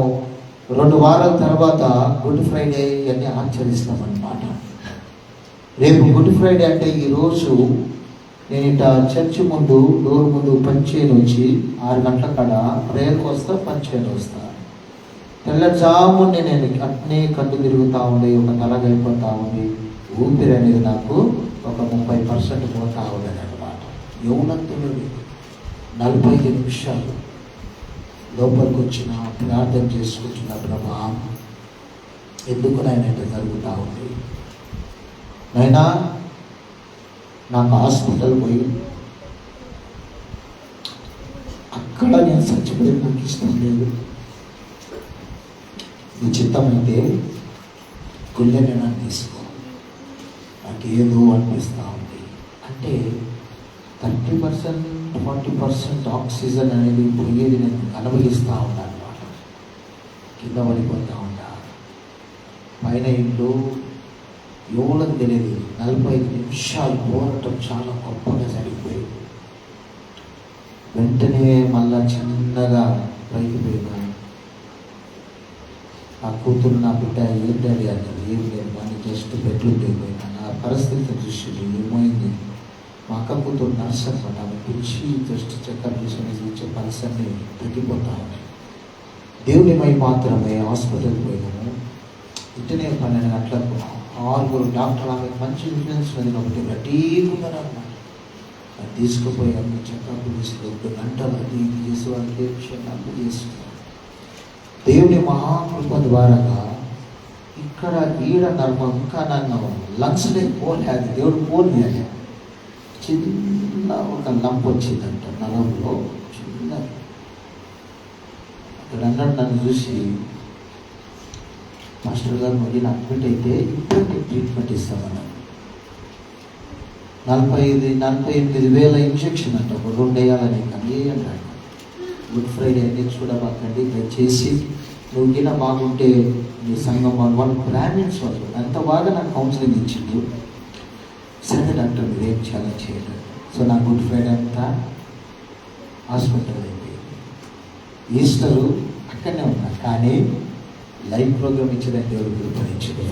2 వారాల తర్వాత గుడ్ ఫ్రైడే అన్ని ఆచరిస్తాం అన్నమాట. రేపు గుడ్ ఫ్రైడే అంటే ఈరోజు నేను ఇంట చర్చి ముందు, డోర్ ముందు పంచేను వచ్చి 6 గంటల కాడ ప్రేయర్కి వస్తా, పంచేను వస్తా. తెల్లజాముని నేను అట్నే కళ్ళు తిరుగుతూ ఉంది, ఒక తలగైపోతూ ఉంది, ఊపిరి అనేది నాకు ఒక 30% పోతా ఉండదు అనమాట. యౌనంతులు 45 నిమిషాలు లోపలికి వచ్చిన ప్రార్థన చేసుకుంటున్న, ప్రభా ఎందుకు నాయన ఇట్లా జరుగుతూ ఉంది? నైనా నాకు హాస్పిటల్ పోయి అక్కడ నేను చచ్చిపోయి నాకు ఇష్టం లేదు. నీ చిత్తం అయితే గుళ్ళెని నాకు తీసుకో, నాకు ఏదో అనిపిస్తూ ఉంది. అంటే 30% 40% ఆక్సిజన్ అనేది పోయేది నేను అనుభవిస్తూ ఉన్నాను అన్నమాట. కింద పడిపోతూ ఉంటా. పైన ఇల్లు ఎవరికి తెలియదు. 45 నిమిషాలు పోరాటం చాలా గొప్పగా జరిగిపోయింది. వెంటనే మళ్ళా చిన్నగా పైకి పోయినా ఆ కూతురు నా బిడ్డ ఏంటండి అన్నది, ఏం లేదు కానీ జస్ట్ బెడ్లు లేకపోయినా నా పరిస్థితి దృష్టిలో ఏమైంది, మా అక్క కూతురు నర్స్ అనమాట, ఆమె పిలిచి జస్ట్ చెకప్ చేసి ఇచ్చే పరిస్థితి తగ్గిపోతా ఉన్నాయి. దేవుని మై మాత్రమే హాస్పిటల్కి పోయినాము. ఇంటనే 12 గంటలకు 6 డాక్టర్లు ఆమె మంచి ఇన్ఫ్లుయెన్స్ అది ఒకటి గట్టిగున్నారన్నమాట. అది తీసుకుపోయి అన్ని చెకప్ తీసుకుని 2 గంటలు అది ఇది చేసి వాళ్ళకి అప్పు చేసుకున్నాం. దేవుని మహాకృప ద్వారాగా ఇక్కడ ఈడ నర్మం ఇంకా నన్ను లంగ్స్లో పోలేదు, దేవుడు పోలేదు. చిన్న ఒక లంప్ వచ్చిందంట నరంలో, చిన్న. అక్కడ అన్నాడు నన్ను చూసి, మాస్టర్ గారు మళ్ళీ అడ్మిట్ అయితే ఇప్పుడు ట్రీట్మెంట్ ఇస్తామన్నారు. 48,000 ఇంజక్షన్ అంట, ఒక 2 వేయాలని కానీ అన్నాడు. గుడ్ ఫ్రైడే అన్ని చూడబాకండి దయచేసి, నువ్వు గిన బాగుంటే నీ సంఘం వాళ్ళు బ్రాహ్మిన్స్ వాళ్ళు అంత బాగా నాకు కౌన్సిలింగ్ ఇచ్చిండు. సరే డాక్టర్ మీరు ఏం చాలా చేయలేదు. సో నా గుడ్ ఫ్రైడే అంతా హాస్పిటల్ అయిపోయింది. ఈస్టరు అక్కడనే ఉన్నా, కానీ లైవ్ ప్రోగ్రామ్ ఇచ్చేదని దేవుడు గుర్తించింది.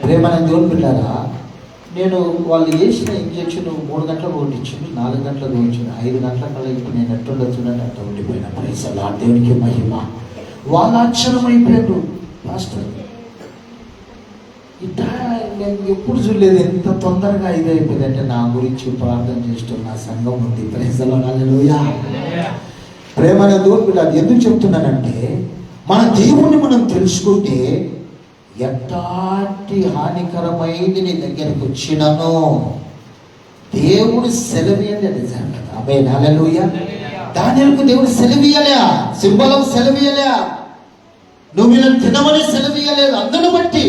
ప్రేమ దేవుడు పిల్లారా, నేను వాళ్ళు వేసిన ఇంజక్షన్ 3 గంటలకు కొట్టించింది, 4 గంటలకు కొట్టించింది, 5 గంటల కల్లా ఇప్పుడు నేను ఎట్టుండో చూడండి అంట ఉండిపోయినా. ప్రైసలా దేవునికి మహిమ. వాళ్ళు ఆశ్చర్యమైపోయారు, మాస్టర్ ఇట్లా నేను ఎప్పుడు చూడలేదు, ఎంత తొందరగా ఇది అయిపోయిందంటే నా గురించి ప్రార్థన చేస్తూ నా సంఘం ఉంది. ప్రైసలా హల్లెలూయా. ప్రేమ దేవుడు అది ఎందుకు చెప్తున్నానంటే, మన దేవుణ్ణి మనం తెలుసుకుంటే ఎట్లాంటి హానికరమైంది నీ దగ్గరకు వచ్చినానో దేవుడు సెలవీయాలి. అది జరగదు. ఆమేన్ హల్లెలూయా. దానియేలుకు దేవుడు సెలవీయలే, సింబలం సెలవీయలే, నువ్వు వీళ్ళని తినమని సెలవీయలేదు. అందును బట్టి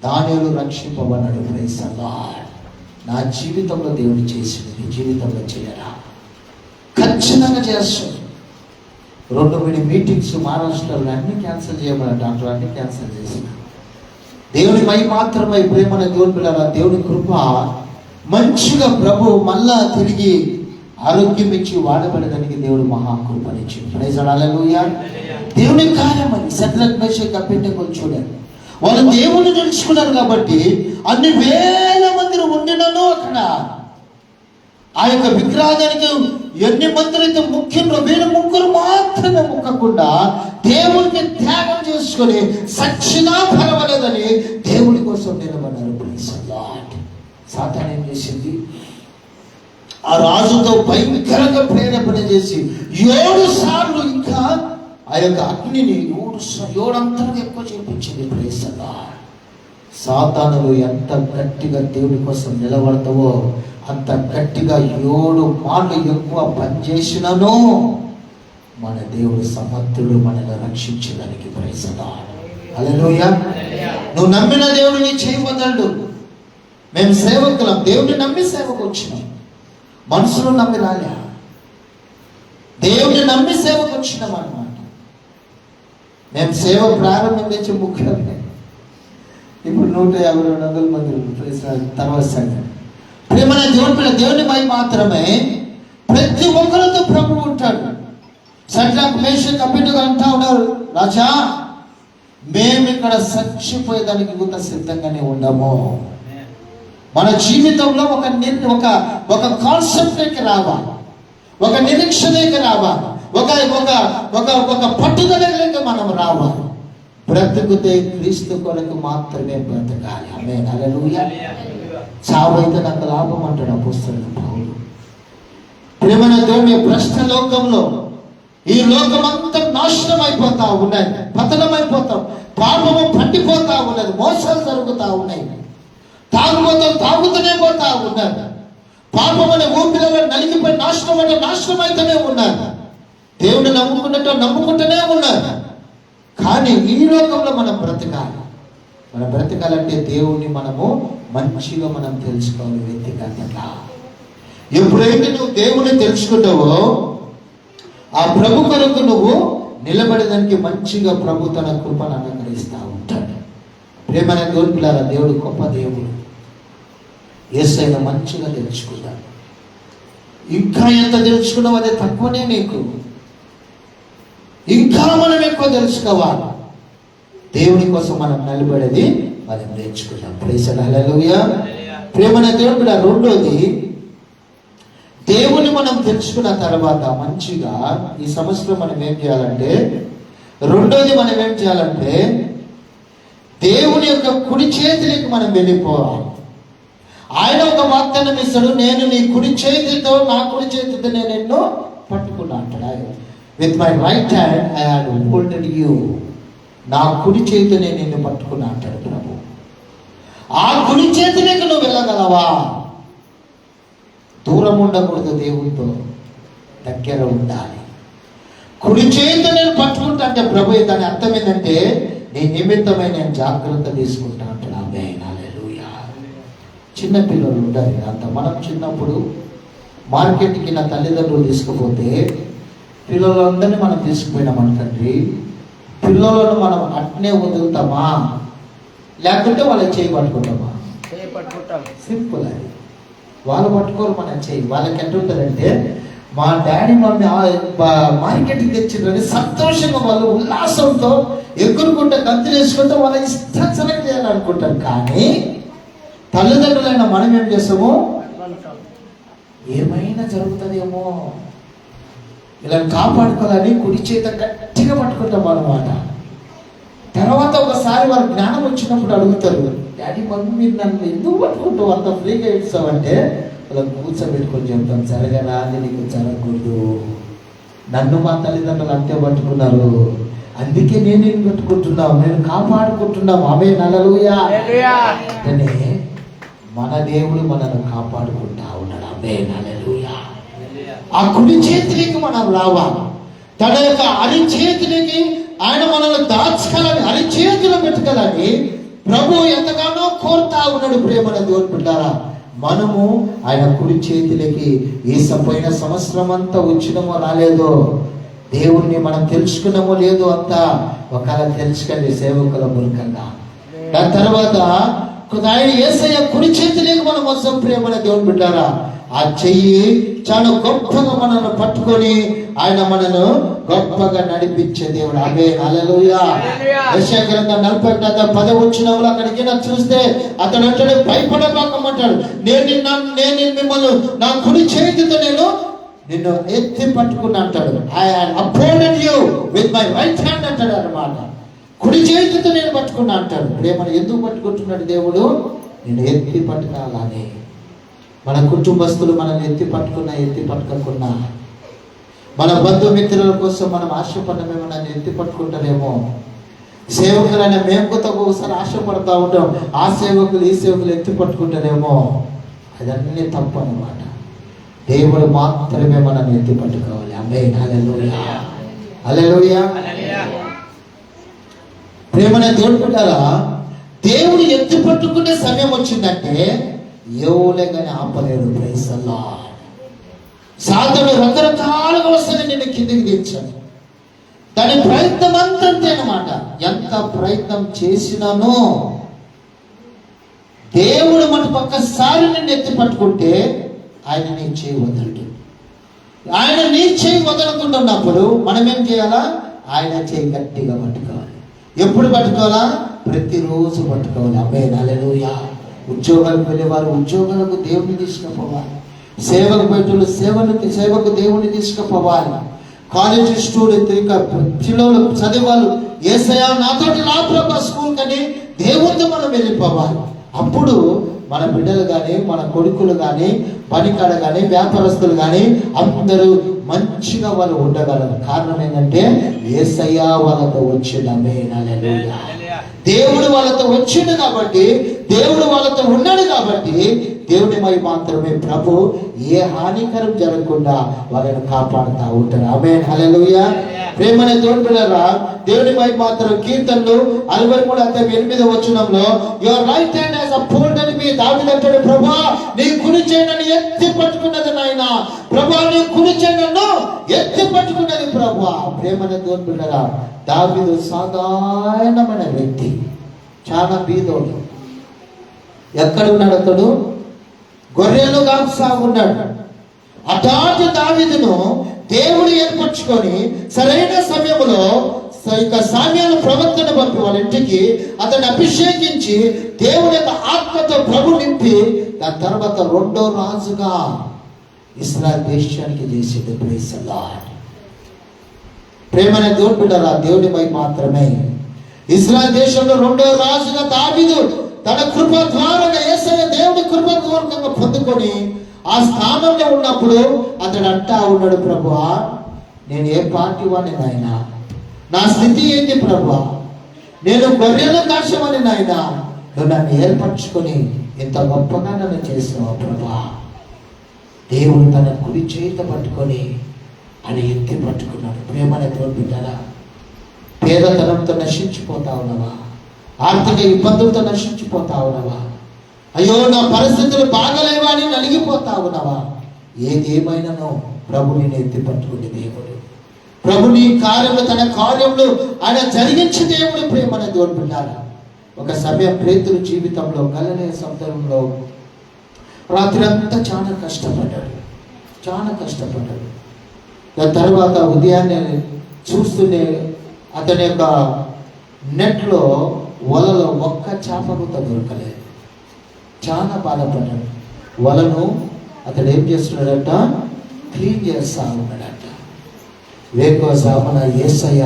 దానియేలు రక్షింపబడ్డాడు. Praise the lord. నా జీవితంలో దేవుడు చేసింది నీ జీవితంలో చేయరా? ఖచ్చితంగా చేస్తాడు. 2 మీటింగ్స్ మహారాష్ట్రలో అన్ని క్యాన్సిల్ చేయమని డాక్టర్ అన్ని క్యాన్సిల్ చేసిన. దేవుని మై మాత్రమై ప్రేమను దేవుని పిల్లల దేవుని కృప మంచిగా ప్రభు మళ్ళా తిరిగి ఆరోగ్యం ఇచ్చి వాడబడడానికి దేవుడు మహాకృపనిచ్చి. ప్రైజ్ హల్లెలూయా. దేవుని కార్యం అది. శద్రక్ మేషక్ అబేద్నెగోలు చూడండి, వాళ్ళు దేవుని తెలుసుకున్నారు కాబట్టి అన్ని వేల మంది ఉండినను అక్కడ ఆ యొక్క విగ్రహానికి ఎన్ని మందులు అయితే ముఖ్యంలో వీళ్ళు 3 మాత్రమే ముక్కకుండా దేవుడికి త్యాగం చేసుకొని సచ్చినా పర్వాలేదని దేవుడి కోసం నిలబడ్డారు. సాతాను ఏం చేసింది, ఆ రాజుతో భయంకరంగా ప్రేరేపణ చేసి 7 సార్లు ఇంకా ఆ యొక్క అగ్నిని 7 అంతగా ఎక్కువ చేయించింది. Praise the lord. సాతానులు ఎంత గట్టిగా దేవుడి కోసం నిలబడతావో అంత గట్టిగా 7 మార్లు ఎక్కువ పనిచేసినను మన దేవుడు సమర్థుడు మనల్ని రక్షించడానికి. Praise the Lord. హల్లెలూయా. నువ్వు నమ్మిన దేవుడిని చేయవదలడు. మేము సేవకులం, దేవుడిని నమ్మి సేవకు వచ్చినాం, మనుషులు నమ్మి రాలే, దేవుడిని నమ్మి సేవకు వచ్చినాం అన్నమాట. మేము సేవ ప్రారంభం నుంచి ముఖ్యమే ఇప్పుడు 150-200 మంది తర్వాత సంఘం. ప్రేమనే దేవుని మై మాత్రమే ప్రతి ఒక్కరితో ప్రభు ఉంటాడు. శద్రక్ మేషక్ అబేద్నెగో అంటా ఉన్నారు, రాజా మేము ఇక్కడ చచ్చిపోయేదానికి కూడా సిద్ధంగానే ఉండము. మన జీవితంలో ఒక కాన్సెప్ట్కి రావాలి, ఒక నిరీక్షణకి రావాలి, ఒక పట్టుదలకి మనం రావాలి. బ్రతుకుతే క్రీస్తు కొరకు మాత్రమే బ్రతకాలి. ఆమేన్ హల్లెలూయా. చావైతే నాకు లాభం అంటాడు అపోస్తలుడు పౌలు. ప్రేమన దేవుని ప్రశ్న లోకంలో ఈ లోకమంతా నాశనం అయిపోతా ఉన్నది, పతనమైపోతాం, పాపము పండిపోతా ఉన్నది, మోసాలు జరుగుతూ ఉన్నాయి, తాగుతూనే పోతా ఉన్నారు, పాపం అనే ఊపిరిలో నలిగిపోయి నాశనం అయితేనే ఉన్నారు, దేవుని నమ్ముకుంటూనే ఉన్నారు. కానీ ఈ లోకంలో మనం బ్రతకాలంటే దేవుణ్ణి మనము మంచిగా మనం తెలుసుకోవాలి వ్యక్తిగతంగా. ఎప్పుడైతే నువ్వు దేవుని తెలుసుకుంటావో ఆ ప్రభు కొరకు నువ్వు నిలబడడానికి మంచిగా ప్రభు తన కృపను అనుగ్రహిస్తూ ఉంటాడు. ప్రేమ పిల్లారా, దేవుడు గొప్ప దేవుడు. యేసయ్యను మంచిగా తెలుసుకుంటాడు. ఇంకా ఎంత తెలుసుకున్నావు అదే తక్కువనే నీకు. ఇంకా మనం ఎక్కువ తెలుసుకోవాలి. దేవుని కోసం మనం నిలబడేది మనం నేర్చుకుంటాం. Praise the Lord. హల్లెలూయా. ప్రేమన దేవుడు. రెండోది, దేవుని మనం తెలుసుకున్న తర్వాత మంచిగా ఈ సంవత్సరం మనం ఏం చేయాలంటే, రెండోది మనం ఏం చేయాలంటే దేవుని యొక్క కుడి చేతిలోకి మనం వెళ్ళిపోవాలి. ఆయన ఒక వాగ్దానం ఇస్తాడు, నేను నీ కుడి చేతితో, నా కుడి చేతితో నేను ఎన్నో పట్టుకున్నా అంటాడు. With my right hand I had holded you. నా కుడి చేతితో నేను నిన్ను పట్టుకున్నా అంటాడు ప్రభు. ఆ కుడి చేతిలోకి నువ్వు వెళ్ళగలవా? దూరం ఉండకూడదు, దేవుడితో దగ్గర ఉండాలి. కుడి చేతితో నేను పట్టుకుంటా అంటే ప్రభు దాని అర్థం ఏంటంటే, నీ నిమిత్తమై నేను జాగ్రత్త తీసుకుంటా అంటాడు. ఆమేన్. హల్లెలూయా. చిన్నపిల్లలు ఉండాలి అంత. మనం చిన్నప్పుడు మార్కెట్కి నా తల్లిదండ్రులు తీసుకుపోతే పిల్లలందరినీ మనం తీసుకుపోయినాం అనుకోండి, పిల్లలను మనం అట్నే వదులుతామా లేకుంటే వాళ్ళకి చేయి పట్టుకుంటామా? సింపుల్. అది వాళ్ళు పట్టుకోరు, మనం చేయి. వాళ్ళకి ఎట్లుంటుందంటే, మా డాడీ మమ్మీ మార్కెట్కి తెచ్చిండ్రని సంతోషంగా వాళ్ళు ఉల్లాసంతో ఎగురుకుంటే గంతులు వేసుకుంటే వాళ్ళ ఇష్టం సెలెక్ట్ చేయాలనుకుంటారు. కానీ తల్లిదండ్రులైన మనం ఏం చేస్తాము, ఏమైనా జరుగుతుందేమో ఇలా కాపాడుకోవాలని కుడి చేత గట్టిగా పట్టుకుంటాం అన్నమాట. తర్వాత ఒకసారి వాళ్ళ జ్ఞానం వచ్చినప్పుడు అడుగుతారు, డాడీ మమ్మీ మీరు నన్ను ఎందుకు పట్టుకుంటావు, అంత ఫ్రీగా ఇస్తావంటే అలా కూర్చోబెట్టుకొని చెప్తాం, జరగరా అది నీకు జరగకూడదు. నన్ను మా తల్లిదండ్రులు అంతే పట్టుకున్నారు, అందుకే నేను పట్టుకుంటున్నావు, నేను కాపాడుకుంటున్నావు. ఆమేన్. హల్లెలూయా. అంటే మన దేవుడు మనల్ని కాపాడుకుంటా ఉన్నాడు. ఆమేన్. హల్లెలూయా. ఆ కుడి చేతికి మనం రావాలి. తన యొక్క అరిచేతికి ఆయన మనల్ని దాచుకోవాలని, అరిచేతిలో పెట్టుకోవాలని ప్రభు ఎంతగానో కోరుతా ఉన్నాడు. ప్రేమన దేవుని బిడ్డలారా, మనము ఆయన కుడి చేతిలోకి ఈ పోయిన సంవత్సరం అంతా వచ్చినమో రాలేదో, దేవుణ్ణి మనం తెలుసుకున్నామో లేదో అంతా ఒకవేళ తెలుసుకొని సేవకుల మూలకంగా. దాని తర్వాత ఆయన యేసయ్య కుడి చేతిలోకి మనం వస్తాం. ప్రేమన దేవుని బిడ్డలారా, ఆ చెయ్యి చాలా గొప్పగా మనల్ని పట్టుకొని ఆయన మనను గొప్పగా నడిపించే దేవుడు. ఆమేన్. హల్లెలూయా. యెషయా గ్రంథం 40:10 వచనంలో అక్కడికి చూస్తే అతడు అంటాడు, భయపడబాకమంటాడు, నేను మిమ్మల్ని నా కుడి చేతితో నేను నిన్ను ఎత్తి పట్టుకున్నా అంటాడు. I have upheld you with my right hand అంటాడు అన్నమాట. కుడి చేతితో నేను పట్టుకున్నా అంటాడు. ప్రేమను ఎందుకు పట్టుకుంటున్నాడు దేవుడు? నేను ఎత్తి పట్టుకోవాలని. మన కుటుంబస్తులు మనల్ని ఎత్తి పట్టుకున్నా ఎత్తి పట్టుకోకున్నా, మన బంధుమిత్రుల కోసం మనం ఆశపడమేమో, నన్ను ఎత్తి పట్టుకుంటారేమో. సేవకులైన మేము కొత్త ఒకసారి ఆశపడతా ఉంటాం, ఆ సేవకులు ఈ సేవకులు ఎత్తి పట్టుకుంటారేమో. అదన్నీ తప్పు అన్నమాట. దేవుడు మాత్రమే మనల్ని ఎత్తి పట్టుకోవాలి. ఆమేన్. హల్లెలూయా. హల్లెలూయా. ప్రేమనే తోడుకుంటారా, దేవుడు ఎత్తి పట్టుకునే సమయం వచ్చిందంటే ఎవలే కానీ ఆపలేడు. Praise the Lord. సాధుడు రకరకాలుగా వస్తుంది, నేను కిందికి దించాను. దాని ప్రయత్నం అంతే అన్నమాట. ఎంత ప్రయత్నం చేసినానో దేవుడు మన ఒక్కసారి నిన్ను ఎత్తి పట్టుకుంటే ఆయన నీ చేయి వదలడు. ఆయన నీ చేయి వదలకుండా ఉన్నప్పుడు మనం ఏం చేయాలా? ఆయన చేయి గట్టిగా పట్టుకోవాలి. ఎప్పుడు పట్టుకోవాలా? ప్రతిరోజు పట్టుకోవాలి. ఆమేన్. హల్లెలూయా. ఉద్యోగాలకు వెళ్ళేవారు ఉద్యోగాలకు దేవుని తీసుకుపోవాలి. సేవకు పెట్టు సేవకు దేవుని తీసుకుపోవాలి. కాలేజీ స్టూడెంట్ ఇంకా పిల్లలు చదివాళ్ళు యేసయ్యా నాతోటి రా ప్రభా స్కూల్ కానీ దేవునితో మనం వెళ్ళిపోవాలి. అప్పుడు మన బిడ్డలు కానీ, మన కొడుకులు కానీ, పనికాడ కానీ, వ్యాపారస్తులు కానీ అందరూ మంచిగా వాళ్ళు ఉండగలరు. కారణం ఏంటంటే యేసయ్యా వాళ్ళతో వచ్చిండు. ఆమేన్. హల్లెలూయా. దేవుడు వాళ్ళతో వచ్చిండు కాబట్టి, దేవుడు వాళ్ళతో ఉన్నాడు కాబట్టి, దేవుని మై మాత్రమే ప్రభు ఏ హానికరం జరగకుండా వాళ్ళని కాపాడుతూ ఉంటారు. ఆమేన్. హల్లెలూయా. ప్రేమనే తోడుపిల్లరా, దేవుని మై మాత్రం కీర్తనలు 63:8 వచనంలో యువర్ రైట్ హ్యాండ్ హస్ అప్హోల్డెడ్ మీ. దావీదు అంటాడు, ప్రభా నీ కుడి చేయి నన్ను ఎత్తి పట్టుకున్నది నాయన. ప్రభా నీ కుడి చేయి నన్ను ఎత్తి పట్టుకున్నది ప్రభా. ప్రేమనే తోడుపిల్లరా, దావీదు సాధారణమైన వ్యక్తి, చాలా బీదోడు. ఎక్కడ ఉన్నాడు అతడు? గొర్రెలు కాపుతా ఉన్నాడు. అటాటి దావీదును దేవుడు ఏర్పరచుకొని సరైన సమయంలో ఇక సామ్యాల ప్రవక్తను పంపి వాళ్ళ ఇంటికి అతన్ని అభిషేకించి దేవుని యొక్క ఆత్మతో ప్రభు నింపి దాని తర్వాత 2వ రాజుగా ఇశ్రాయేలు దేశానికి చేసేది. Praise the Lord. ప్రేమనే దేవుని బిడ్డలారా, దేవుని మహిమ మాత్రమే. ఇశ్రాయేలు దేశంలో 2వ రాజుగా దావీదు తన కృప ద్వారా యేసయ్య దేవుడి కృప ద్వారా పొందుకొని ఆ స్థానంలో ఉన్నప్పుడు అతడు అంటా ఉన్నాడు, ప్రభువా నేను ఏ పార్టీ వాడిని నాయనా, నా స్థితి ఏంటి ప్రభువా, నేను గొర్రెల కాశమని నాయనా, నువ్వు నన్ను ఏర్పరచుకొని ఇంత గొప్పగా నన్ను చేసినావు ప్రభువా. దేవుడు తన కుడి చేత పట్టుకొని ఆయన ఎత్తి పట్టుకున్నాడు. ప్రేమనే తోడ్పిట్టారా? పేదతనంతో నశించిపోతా ఉన్నావా? ఆర్థిక ఇబ్బందులతో నశించిపోతా ఉన్నావా? అయ్యో నా పరిస్థితులు బాగలేవా అని నలిగిపోతా ఉన్నావా? ఏదేమైనానో ప్రభు నేను ఎత్తి పట్టుకునే దేవుడు. ప్రభు నీ కార్యములు తన కార్యములు ఆయన జరిగించే దేవుడు. ప్రేమనే తోడ్పిట్టారా? ఒక సమయం పేతురు జీవితంలో గలిలయ సముద్రంలో రాత్రి అంతా చాలా కష్టపడ్డాడు. దాని తర్వాత ఉదయాన్నే చూస్తూనే అతని యొక్క నెట్లో వలలో ఒక్క చేప కూడా దొరకలేదు. చాలా బాధపడ్డాడు. వలను అతడు ఏం చేస్తున్నాడట, క్లీన్ చేస్తా ఉన్నాడట. వేకువజామున యేసయ్య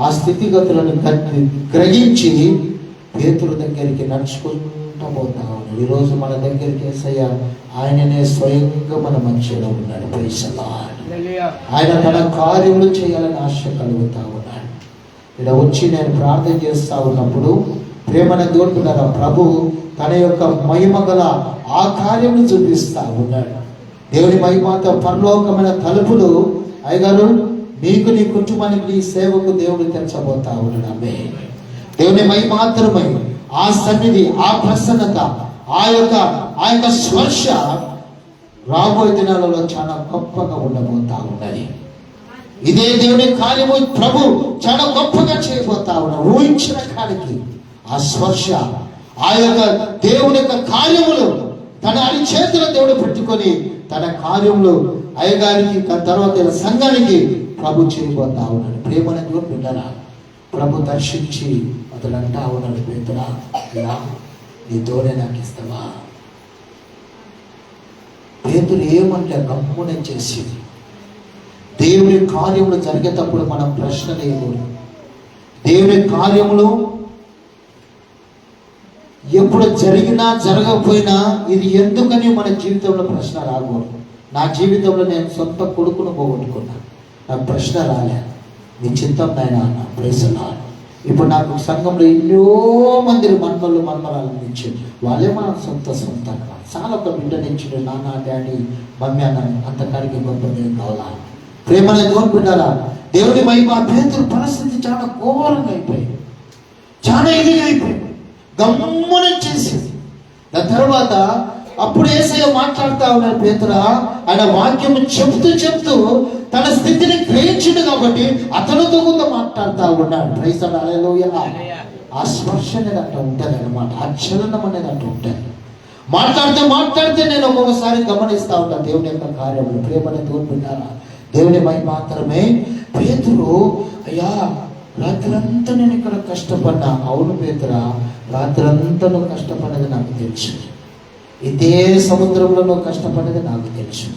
ఆ స్థితిగతులను గ్రహించి పేతురు దగ్గరికి నడుచుకుంటూ పోతా ఉన్నాడు. ఈరోజు మన దగ్గరికి యేసయ్య ఆయననే స్వయంగా మన మధ్యలో ఉన్నాడు. Praise the Lord. ఆయన తన కార్యములు చేయాలని ఆశ కలుగుతా ఉన్నాడు. ఇక్కడ వచ్చి నేను ప్రార్థన చేస్తా ఉన్నప్పుడు ప్రేమను దోడుకున్నారా, ప్రభు తన యొక్క మహిమ గల ఆ కార్యములు చూపిస్తా ఉన్నాడు. దేవుని మహిమతో పరలోకమైన తలుపులు అయ్యగారు నీకు, నీ కుటుంబానికి, నీ సేవకు దేవుడు తెరచబోతా ఉన్నాడు. అమ్మే దేవుని మహిమ మాత్రమే. ఆ సన్నిధి, ఆ ప్రసన్నత, ఆ యొక్క స్పర్శ రాబోయే దినాలలో చాలా గొప్పగా ఉండబోతా ఉన్నది. ఇదే దేవుని కార్యము ప్రభు చాలా గొప్పగా చేయబోతా ఉన్నాడు. ఊహించిన కాడికి ఆ స్పర్శ, ఆ యొక్క దేవుని యొక్క కార్యములు తన చేతిలో దేవుడు పెట్టుకొని తన కార్యములు అయ్యగారికి తర్వాత సంఘానికి ప్రభు చేయబోతా ఉన్నాడు. ప్రేమను దేవుడు బిడ్డరా, ప్రభు దర్శించి అతడు అంటా ఉన్నాడు, పేతురా ఇలా నీ తోడే నాకు ఇస్తావా? పేతురు ఏమంటే గమ్మున చేసేది. దేవుని కార్యములు జరిగేటప్పుడు మనం ప్రశ్న లేకూడదు. దేవుని కార్యములు ఎప్పుడు జరిగినా జరగకపోయినా ఇది ఎందుకని మన జీవితంలో ప్రశ్న రాకూడదు. నా జీవితంలో నేను సొంత కొడుకును పోగొట్టుకున్నా, నాకు ప్రశ్న రాలే, నీ చిత్తం నాయన అన్న. Praise the Lord. ఇప్పుడు నాకు సంఘంలో ఎన్నో మంది మన్మరాలను ఇచ్చింది. వాళ్ళే మన సొంత చాలా ఒక బిడ్డనిచ్చిండు, నాన్న, డాడీ, మమ్మీ అన్న. అంతకాడికి గొప్ప దేవుడు కావాలా? ప్రేమనే దేవుని బిడ్డలా, దేవుని మహిమ. పేతురు పరిస్థితి చాలా ఘోరంగా అయిపోయింది, చాలా ఇదిగా అయిపోయింది, గమ్మున చేసింది. దాని తర్వాత అప్పుడు యేసయ్య మాట్లాడుతూ ఉన్నాడు, పేతురా ఆయన వాక్యము చెప్తూ తన స్థితిని గ్రహించిండు కాబట్టి అతనితో కూడా మాట్లాడుతూ ఉన్నాడు. Praise the Lord. హల్లెలూయా. ఆ స్పర్శ అనేది అట్లా ఉంటుంది అనమాట, ఆ చలనం అనేది అట్లా ఉంటుంది. మాట్లాడితే నేను ఒక్కొక్కసారి గమనిస్తూ ఉంటాను దేవుని యొక్క కార్యములు. ప్రేమనే దేవుని బిడ్డలారా, దేవుని మహిమ మాత్రమే. పేతురు అయ్యా రాత్రంతా నేను ఇక్కడ కష్టపడ్డా. అవును పేతురా, రాత్రంతా నువ్వు కష్టపడ్డది నాకు తెలుసు. ఇదే సముద్రంలో నువ్వు కష్టపడ్డది నాకు తెలుసు.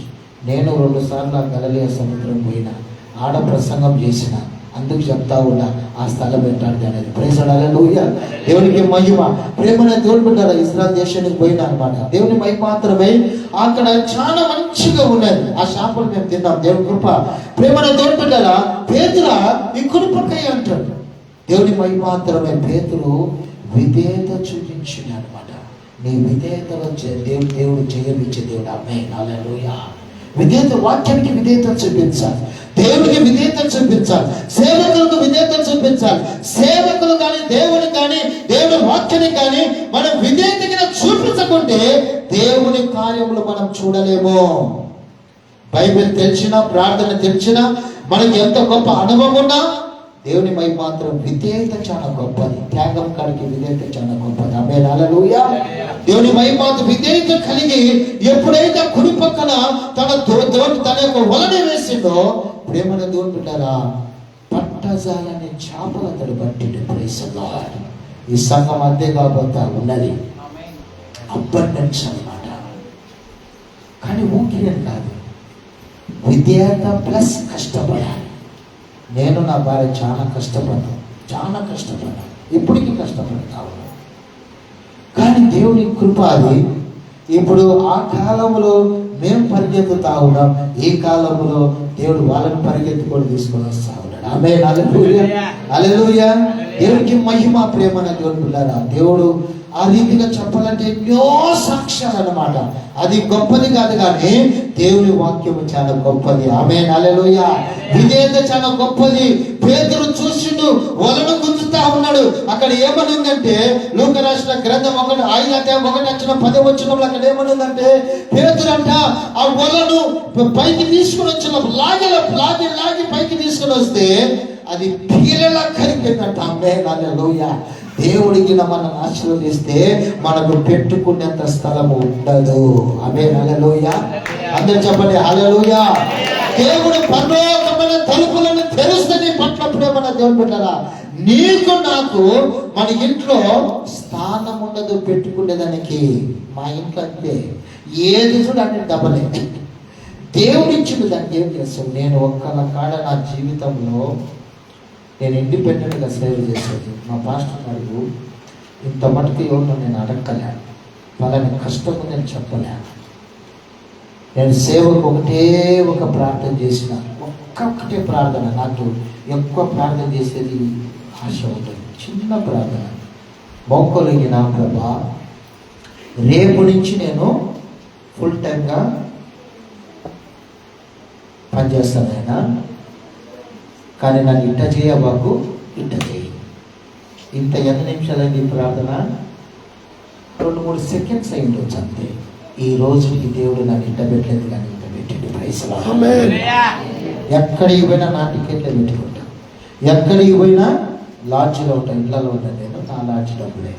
నేను 2 సార్లు ఆ గలిలయ సముద్రం పోయినా, ఆడ ప్రసంగం చేసిన, అందుకు చెప్తా ఉన్నా ఆ స్థలం పెట్టాడు అనేది. Praise the Lord. హల్లెలూయా. దేవునికి మహిమ. ప్రేమనే దేవుని బిడ్డలారా, ఇశ్రాయేలు దేశానికి పోయినా అనమాట. దేవుని మహిమ మాత్రమే. అక్కడ చాలా మంచిగా ఉన్నది. ఆ చేపలు మేము తిన్నాం, దేవుని కృప. ప్రేమనే దేవుని బిడ్డలారా, పేతురా ఈ కృపకై అంటాడు. దేవుని మహిమ మాత్రమే. పేతురు విధేయత చూపించింది అనమాట. నీ విధేయతలో దేవుడు చేయనిచ్చే దేవుడు. ఆమేన్. హల్లెలూయా. విధేయత, వాక్యానికి విధేయత చూపించాలి, దేవునికి విధేయత చూపించాలి, సేవకులకు విధేయత చూపించాలి. సేవకులు కానీ దేవుని కానీ దేవుని వాక్యాన్ని కానీ మనం విధేయతగా చూపించకుంటే దేవుని కార్యములు మనం చూడలేము. బైబిల్ తెలిసినా, ప్రార్థన తెలిసినా, మనకి ఎంత గొప్ప అనుభవం ఉన్నా దేవుని మహిమ మాత్రం విధేయత చాలా గొప్పది. త్యాగం కాడికి విధేయత చాలా గొప్పది. ఆమేన్. హల్లెలూయా. దేవుని మహిమ విధేయత కలిగి ఎప్పుడైతే కుడి పక్కన తన యొక్క వలని వేసిందో, ప్రేమను దేవుని బిడ్డలారా, పట్ట పట్టజాలని చేపలు అతడు పట్టిండు. Praise the lord. ఈ సంఘం అంతే కాబోతా ఉన్నది, అబండెన్స్ అన్నమాట. కానీ ఊకిరేం కాదు, విధేయత ప్లస్ కష్టపడాలి. నేను నా భార్య చాలా కష్టపడ్డాను, ఇప్పటికీ కష్టపడతా ఉన్నాను. కానీ దేవుని కృప అది. ఇప్పుడు ఆ కాలంలో మేము పరిగెత్తుతా ఉన్నాం, ఈ కాలంలో దేవుడు వాళ్ళని పరిగెత్తుకొని తీసుకొని వస్తా ఉన్నాడు. ఆమేన్. హల్లెలూయా, హల్లెలూయా. దేవునికి మహిమ, ప్రేమన దేవుని పిల్లారా. దేవుడు ఆ రీతిగా చెప్పాలంటే ఎన్నో సాక్ష్యాలు అన్నమాట. అది గొప్పది కాదు, కానీ దేవుని వాక్యము చాలా గొప్పది. ఆమేన్, హల్లెలూయా. విధేయత చాలా గొప్పది. పేతురు చూసిండు, వలను గుంజుతా ఉన్నాడు. అక్కడ ఏమనుందంటే, లూకా రాసిన గ్రంథం 5:1-10 అక్కడ ఏమనుందంటే, పేతురు అంట ఆ వలను పైకి తీసుకుని వచ్చినప్పుడు లాగి పైకి తీసుకుని వస్తే అది పీలలా కరిగిందంట. ఆమేన్, హల్లెలూయా. దేవుడికి మనం ఆశీర్వదిస్తే మనకు పెట్టుకునేంత స్థలము ఉండదు. ఆమేన్, హల్లెలూయా. అందరూ చెప్పండి హల్లెలూయా. దేవుడు పరలోకమైన తలుపులను తెరుస్తని పట్టినప్పుడే మన దేవుడు పెట్టారా. నీకు నాకు మన ఇంట్లో స్థానం ఉండదు పెట్టుకునేదానికి. మా ఇంట్లో అంతే, ఏది చూడండి డబ్బలే. దేవుడు ఇచ్చిన దానికి ఏం చేస్తాం. నేను ఒక్కల కాడ నా జీవితంలో నేను ఇండిపెండెంట్గా సేవ చేసేది. మా పాస్టర్ అడుగు, ఇంత మటుకు ఎవరినో నేను అడగలేను, వాళ్ళని కష్టము నేను చెప్పలేను. నేను సేవకు ఒక ప్రార్థన చేసిన, ఒక్కటే ప్రార్థన. నాకు ఎక్కువ ప్రార్థన చేసేది ఆశ ఉంటుంది. చిన్న ప్రార్థన, మొక్కలిగిన ప్రభా, రేపు నుంచి నేను ఫుల్ టైమ్గా పనిచేస్తాను అయినా, కానీ నన్ను ఇట్ట చేయబాకు, ఇట్ట చేయి. ఇంత ఎన్ని నిమిషాలైంది ప్రార్థన? 2-3 సెకండ్స్ అయి ఉండొచ్చు అంతే. ఈ రోజుకి దేవుడు నన్ను ఇంట పెట్టలేదు, కానీ ఇంట పెట్టిండు. Praise the Lord. ఎక్కడికి పోయినా నా టికెట్లే పెట్టుకుంటా, ఎక్కడికి పోయినా లాడ్జిలో ఉంటాను. ఇళ్లలో ఉంటాను నేను, నా లాడ్జి డబ్బులే.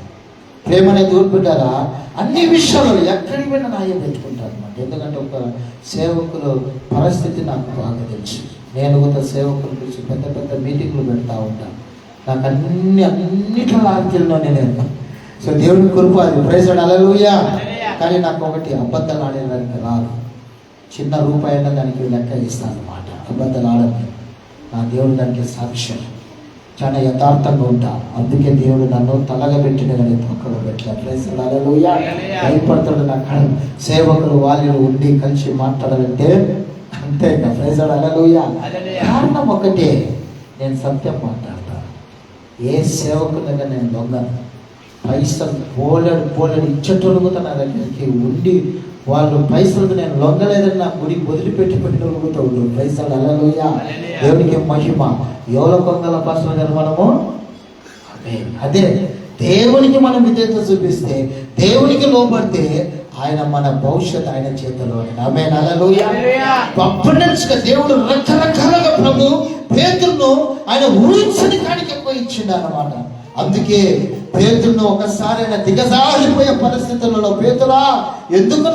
ప్రేమనే దేవుడు పెట్టారా. అన్ని విషయాల్లో ఎక్కడికి పోయినా నాయే పెట్టుకుంటాను అనమాట. ఎందుకంటే ఒక సేవకుల పరిస్థితి నాకు బాగా తెలుసు. నేను ఒక సేవకుల గురించి పెద్ద మీటింగ్లు పెడతా ఉంటాను. నాకు అన్నిట్లో ఆశ్చర్యంలోనే నేను. సో దేవుని కృప అది. ప్రైజ్ ది లార్డ్, హల్లెలూయా. కానీ నాకు ఒకటి, అబద్ధాలు ఆడేదానికి రాదు. చిన్న రూపాయల దానికి లెక్క ఇస్తాను అన్నమాట. అబద్ధాలు ఆడని నా దేవుడు దానికి సాక్ష్యం. చాలా యథార్థంగా ఉంటా. అందుకే దేవుడు నన్ను తలగా పెట్టిన కానీ పక్కగా పెట్టలేదు. ప్రైజ్ ది లార్డ్, హల్లెలూయా. భయపడతాడు నాకు సేవకులు వాళ్ళు ఉండి కలిసి మాట్లాడాలంటే, అంతే. ప్రైజ్ ది లార్డ్, హల్లెలూయా. కారణం ఒకటే, నేను సత్యం మాట్లాడతాను. ఏ సేవకులుగా నేను దొంగను. పైసలు పోలేడు ఇచ్చేటోళ్ళు కూడా నా దగ్గరికి ఉండి వాళ్ళు పైసలకు నేను లొంగలేదని నా గుడికి వదిలిపెట్టి పెట్టినోళ్ళు ఉండరు. ప్రైజ్ ది లార్డ్, హల్లెలూయా. దేవునికి మహిమ. ఎవల కొంగల పాస్టర్ గారు మనము. అదే దేవునికి మనం విధేయత చూపిస్తే, దేవునికి లోబడితే ఆయన మన భవిష్యత్తు ఆయన చేతిలో. ఆమేన్, హల్లెలూయా. అబండెన్స్ గా దేవుడు రకరకాలుగా ప్రభు పేతురును ఆయన ఊహించని కాడికి ఎక్కువ ఇచ్చిండు అన్నమాట. అందుకే పేతురును ఒకసారి ఆయన దిగజారిపోయే పరిస్థితులలో, పేతురా ఎందుకు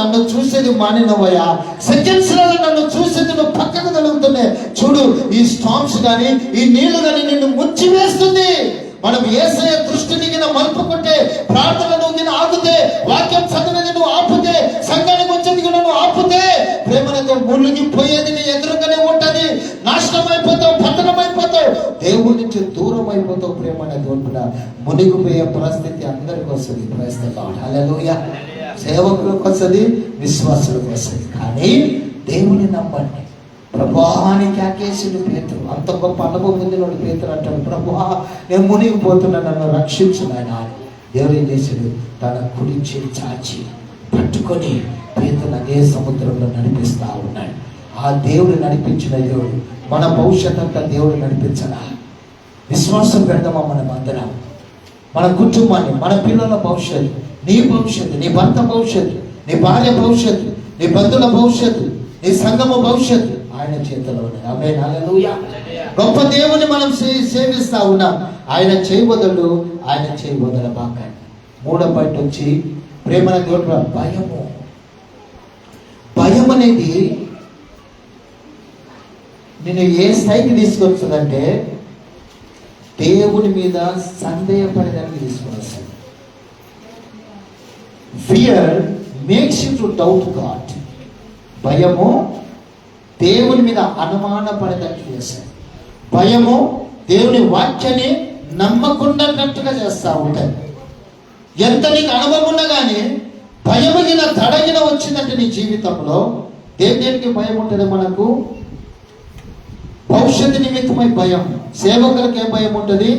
నన్ను చూసేది మానినవయ్యా, సెకండ్స్ లో నన్ను చూసేది నువ్వు పక్కకు తగులుతున్నాయి చూడు, ఈ స్టామ్స్ కానీ ఈ నీళ్లు కానీ నిన్ను ముంచి వేస్తుంది. మనం యేసయ్య దృష్టిని మలుపుకుంటే, ప్రార్థనను ఆపితే, వాక్యం చదివేది నువ్వు ఆపితే, సంఘానికి వచ్చేది నువ్వు ఆపితే, ప్రేమతో మునిగిపోయేది నీ ఎదురుగానే ఉంటది. నాశనం అయిపోతావు, పతనం అయిపోతావు, దేవుడి నుంచి దూరం అయిపోతావు. ప్రేమనే దేవుడు మునిగిపోయే పరిస్థితి అందరికి వస్తుంది. ప్రైజ్ ది లార్డ్, హల్లెలూయా. సేవకులకు వస్తుంది, విశ్వాసులకు వస్తుంది. కానీ దేవుని నమ్మండి. ప్రభువాని కేకేసిండు పేతురు. అంత గొప్ప అనుభవం పొందినోడు పేతురు అంటాడు, ప్రభువా నేను మునిగిపోతున్నా, నన్ను రక్షించు నాయనా. దేవుడు ఏం చేశాడు, తన కుడి చేయి చాచి పట్టుకొని పేతురు అదే సముద్రంలో నడిపిస్తా ఉన్నాడు. ఆ దేవుడు నడిపించిన దేవుడు మన భవిష్యత్ అంతా దేవుడు నడిపించడా. విశ్వాసం పెడదామా మనం అందరం, మన కుటుంబాన్ని, మన పిల్లల భవిష్యత్తు, నీ భవిష్యత్తు, నీ భర్త భవిష్యత్తు, నీ భార్య భవిష్యత్తు, నీ బంధువుల భవిష్యత్తు, నీ సంఘము భవిష్యత్తు ఆయన చేతిలో ఉన్నది. ఆమేన్, హల్లెలూయా. గొప్ప దేవుని మనం సేవిస్తా ఉన్నాం. ఆయన చేయబోదలు, ఆయన చేయబోదలబాకండి. 3వ పాయింట్ వచ్చి ప్రేమన దేవుడు. భయం అనేది నేను ఏ స్థాయికి తీసుకొస్తుందంటే దేవుని మీద సందేహపడేదానికి తీసుకొని వస్తుంది. Fear makes you to doubt God. భయము దేవుని మీద అనుమాన పడేదానికి చేస్తుంది. భయము దేవుని వాక్యాన్ని నమ్మకుండాన్నట్టుగా చేస్తూ ఉంటాయి. ఎంత నీకు అనుభవం ఉన్నా కానీ భయమగిన దడగిన వచ్చిందంటే నీ జీవితంలో దేనికి భయం ఉంటుంది? మనకు భవిష్యత్తు నిమిత్తమై భయం. సేవకులకు ఏం భయం ఉంటుంది?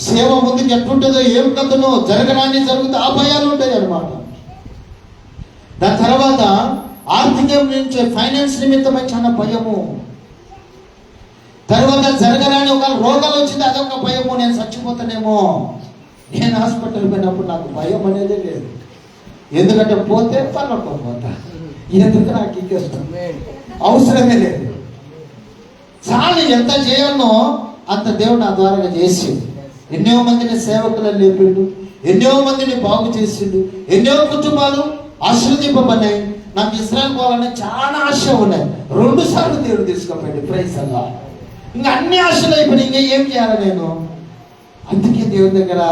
సేవ ముందుకు ఎట్లుంటుందో, ఏం కథనో, జరగడాన్ని జరుగుతుంది, ఆ భయాలు ఉంటాయి అన్నమాట. దాని తర్వాత ఆర్థికం నుంచి ఫైనాన్స్ నిమిత్తమై చాలా భయము. తర్వాత జరగరాని ఒక రోగాలు వచ్చింది, అదొక భయము. నేను చచ్చిపోతానేమో. నేను హాస్పిటల్ పోయినప్పుడు నాకు భయం అనేది లేదు. ఎందుకంటే పోతే పర్లోకపోతా. ఎందుకు నాకు ఇంకేస్తాం, అవసరమే లేదు. చాలా ఎంత చేయాలనో అంత దేవుడు నా ద్వారా చేసి ఎన్నో మందిని సేవకులను లేపిండు, ఎన్నో మందిని బాగు చేసిండు, ఎన్నో కుటుంబాలు ఆశీర్వదింపబడ్డాయి. నాకు ఇస్రాయల్ పోవాలని చాలా ఆశ ఉన్నాయి. 2 సార్లు దేవుడు తీసుకుపోయాడు. ప్రైజ్ అలా. ఇంకా అన్ని ఆశలు అయిపోయినాయి. ఇంకా ఏం చేయాలి నేను? అందుకే దేవుని దగ్గర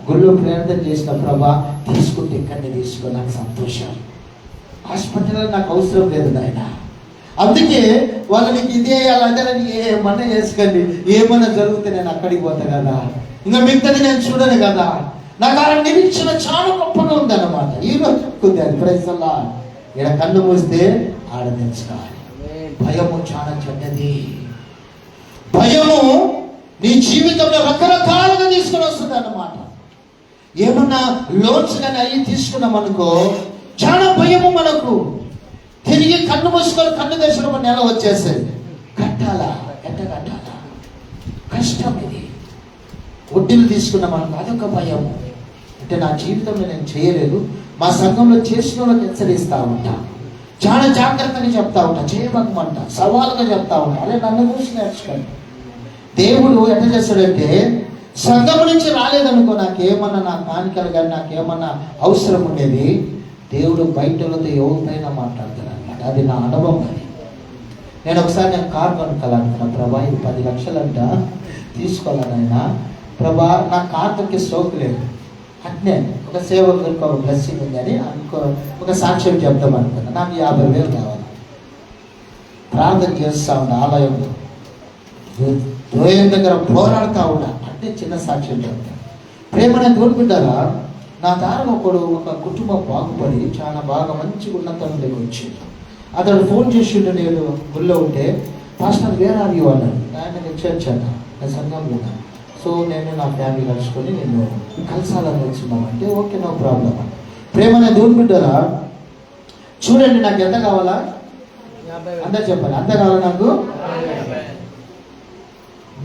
గుళ్ళో ప్రార్థన చేసిన, ప్రభా తీసుకుంటే ఇక్కడనే తీసుకో, నాకు సంతోషం. హాస్పిటల్లో నాకు అవసరం లేదు నాయన. అందుకే వాళ్ళు నీకు ఇదే అదే ఏమన్నా చేసుకోండి, ఏమన్నా జరిగితే నేను అక్కడికి పోతా కదా, ఇంకా మిగతాది నేను చూడను కదా. నాకు ఆ నిరీక్షణ చాలా గొప్పగా ఉందన్నమాట. ఈరోజు చెప్పుకుంది అది. ప్రైజ్లా ఇక్కడ కన్ను మూస్తే ఆడ తెలుసుకోవాలి. భయము చాలా చెడ్డది. భయము నీ జీవితంలో రకరకాలుగా తీసుకుని వస్తుంది అన్నమాట. ఏమన్నా లోన్స్ కానీ అవి తీసుకున్నాం అనుకో, చాలా భయము మనకు. తిరిగి కన్ను మూసుకొని కన్ను తెచ్చడం నెల వచ్చేస్తుంది. కట్టాలా, కట్టాలా, కష్టం ఇది. వడ్డీలు తీసుకున్నాం అనుకో, అదొక భయము. అంటే నా జీవితంలో నేను చేయలేదు, మా సంఘంలో చేసిన వాళ్ళకి హెచ్చరిస్తూ ఉంటా, చాలా జాగ్రత్తగా చెప్తా ఉంటా, చేయమంట, సవాలుగా చెప్తా ఉంటా. అదే నన్ను చూసి నేర్చుకోండి. దేవుడు ఎట్లా చేస్తాడంటే, సంఘం నుంచి రాలేదనుకో, నాకేమన్నా నా కానికలు కానీ నాకేమన్నా అవసరం ఉండేది, దేవుడు బయటలతో ఎవరిపైనా మాట్లాడతాడు అనమాట. అది నా అనుభవం. అది నేను ఒకసారి కారు కొనుక్కోవాలనుకున్నా. ప్రభా ఇది 10 లక్షలంట, తీసుకోవాలనైనా. ప్రభా నా కార్కి స్ట్రోక్ లేదు, అట్నే ఒక సేవకులకు ఒక బ్లెస్సింగ్ ఉందని ఒక సాక్ష్యం చెప్దాం అనుకున్నా. నాకు 50,000 కావాలి. ప్రార్థన చేస్తా ఉన్నా, ఆలయంలో ద్వయం దగ్గర పోరాడుతూ ఉన్నా. అంటే చిన్న సాక్ష్యం చెప్తాను. ప్రేమనే తోడుకుంటారా, నా ద్వారా ఒక కుటుంబం బాగుపడి చాలా బాగా మంచిగా ఉన్నతంలోకి వచ్చింది. అతడు ఫోన్ చేసిండు, నేను గుళ్ళో ఉంటే, పాస్టర్ వేరే అవి అన్నాడు. ఆయన చర్చ్ అన్న, నేను సంఘంలో ఉన్నా. సో నేను నా ఫ్యామిలీ కలుసుకొని నేను కలిసాలని వచ్చినామంటే, ఓకే నో ప్రాబ్లం. ప్రేమనే తోడుకుంటారా, చూడండి నాకు ఎంత కావాలా, అందరు చెప్పాలి, అంత కావాలి నాకు.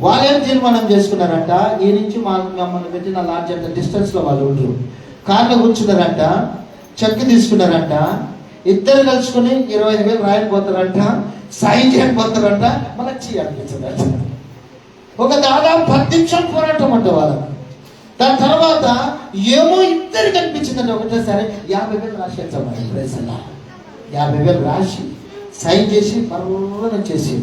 వాళ్ళేం తీర్మానం చేసుకున్నారంట, ఈ నుంచి మమ్మల్ని పెట్టిన లాడ్జ్ అంత డిస్టెన్స్లో వాళ్ళు ఉండరు, కార్లో కూర్చున్నారంట, చెక్ తీసుకున్నారంట. ఇద్దరు కలుసుకుని 25,000 రాయకపోతారంట, సైన్ చేయకపోతారంట, మళ్ళీ అనిపించదంట. ఒక దాదాపు 10 నిమిషాలు పోరాటం అంట వాళ్ళకి. దాని తర్వాత ఏమో ఇద్దరు కనిపించిందంటే ఒకటేసారి 50,000 రాసేద్దామని. ప్రైజ్లా 50,000 రాసి సైన్ చేసి పర్వాలేదు చేసి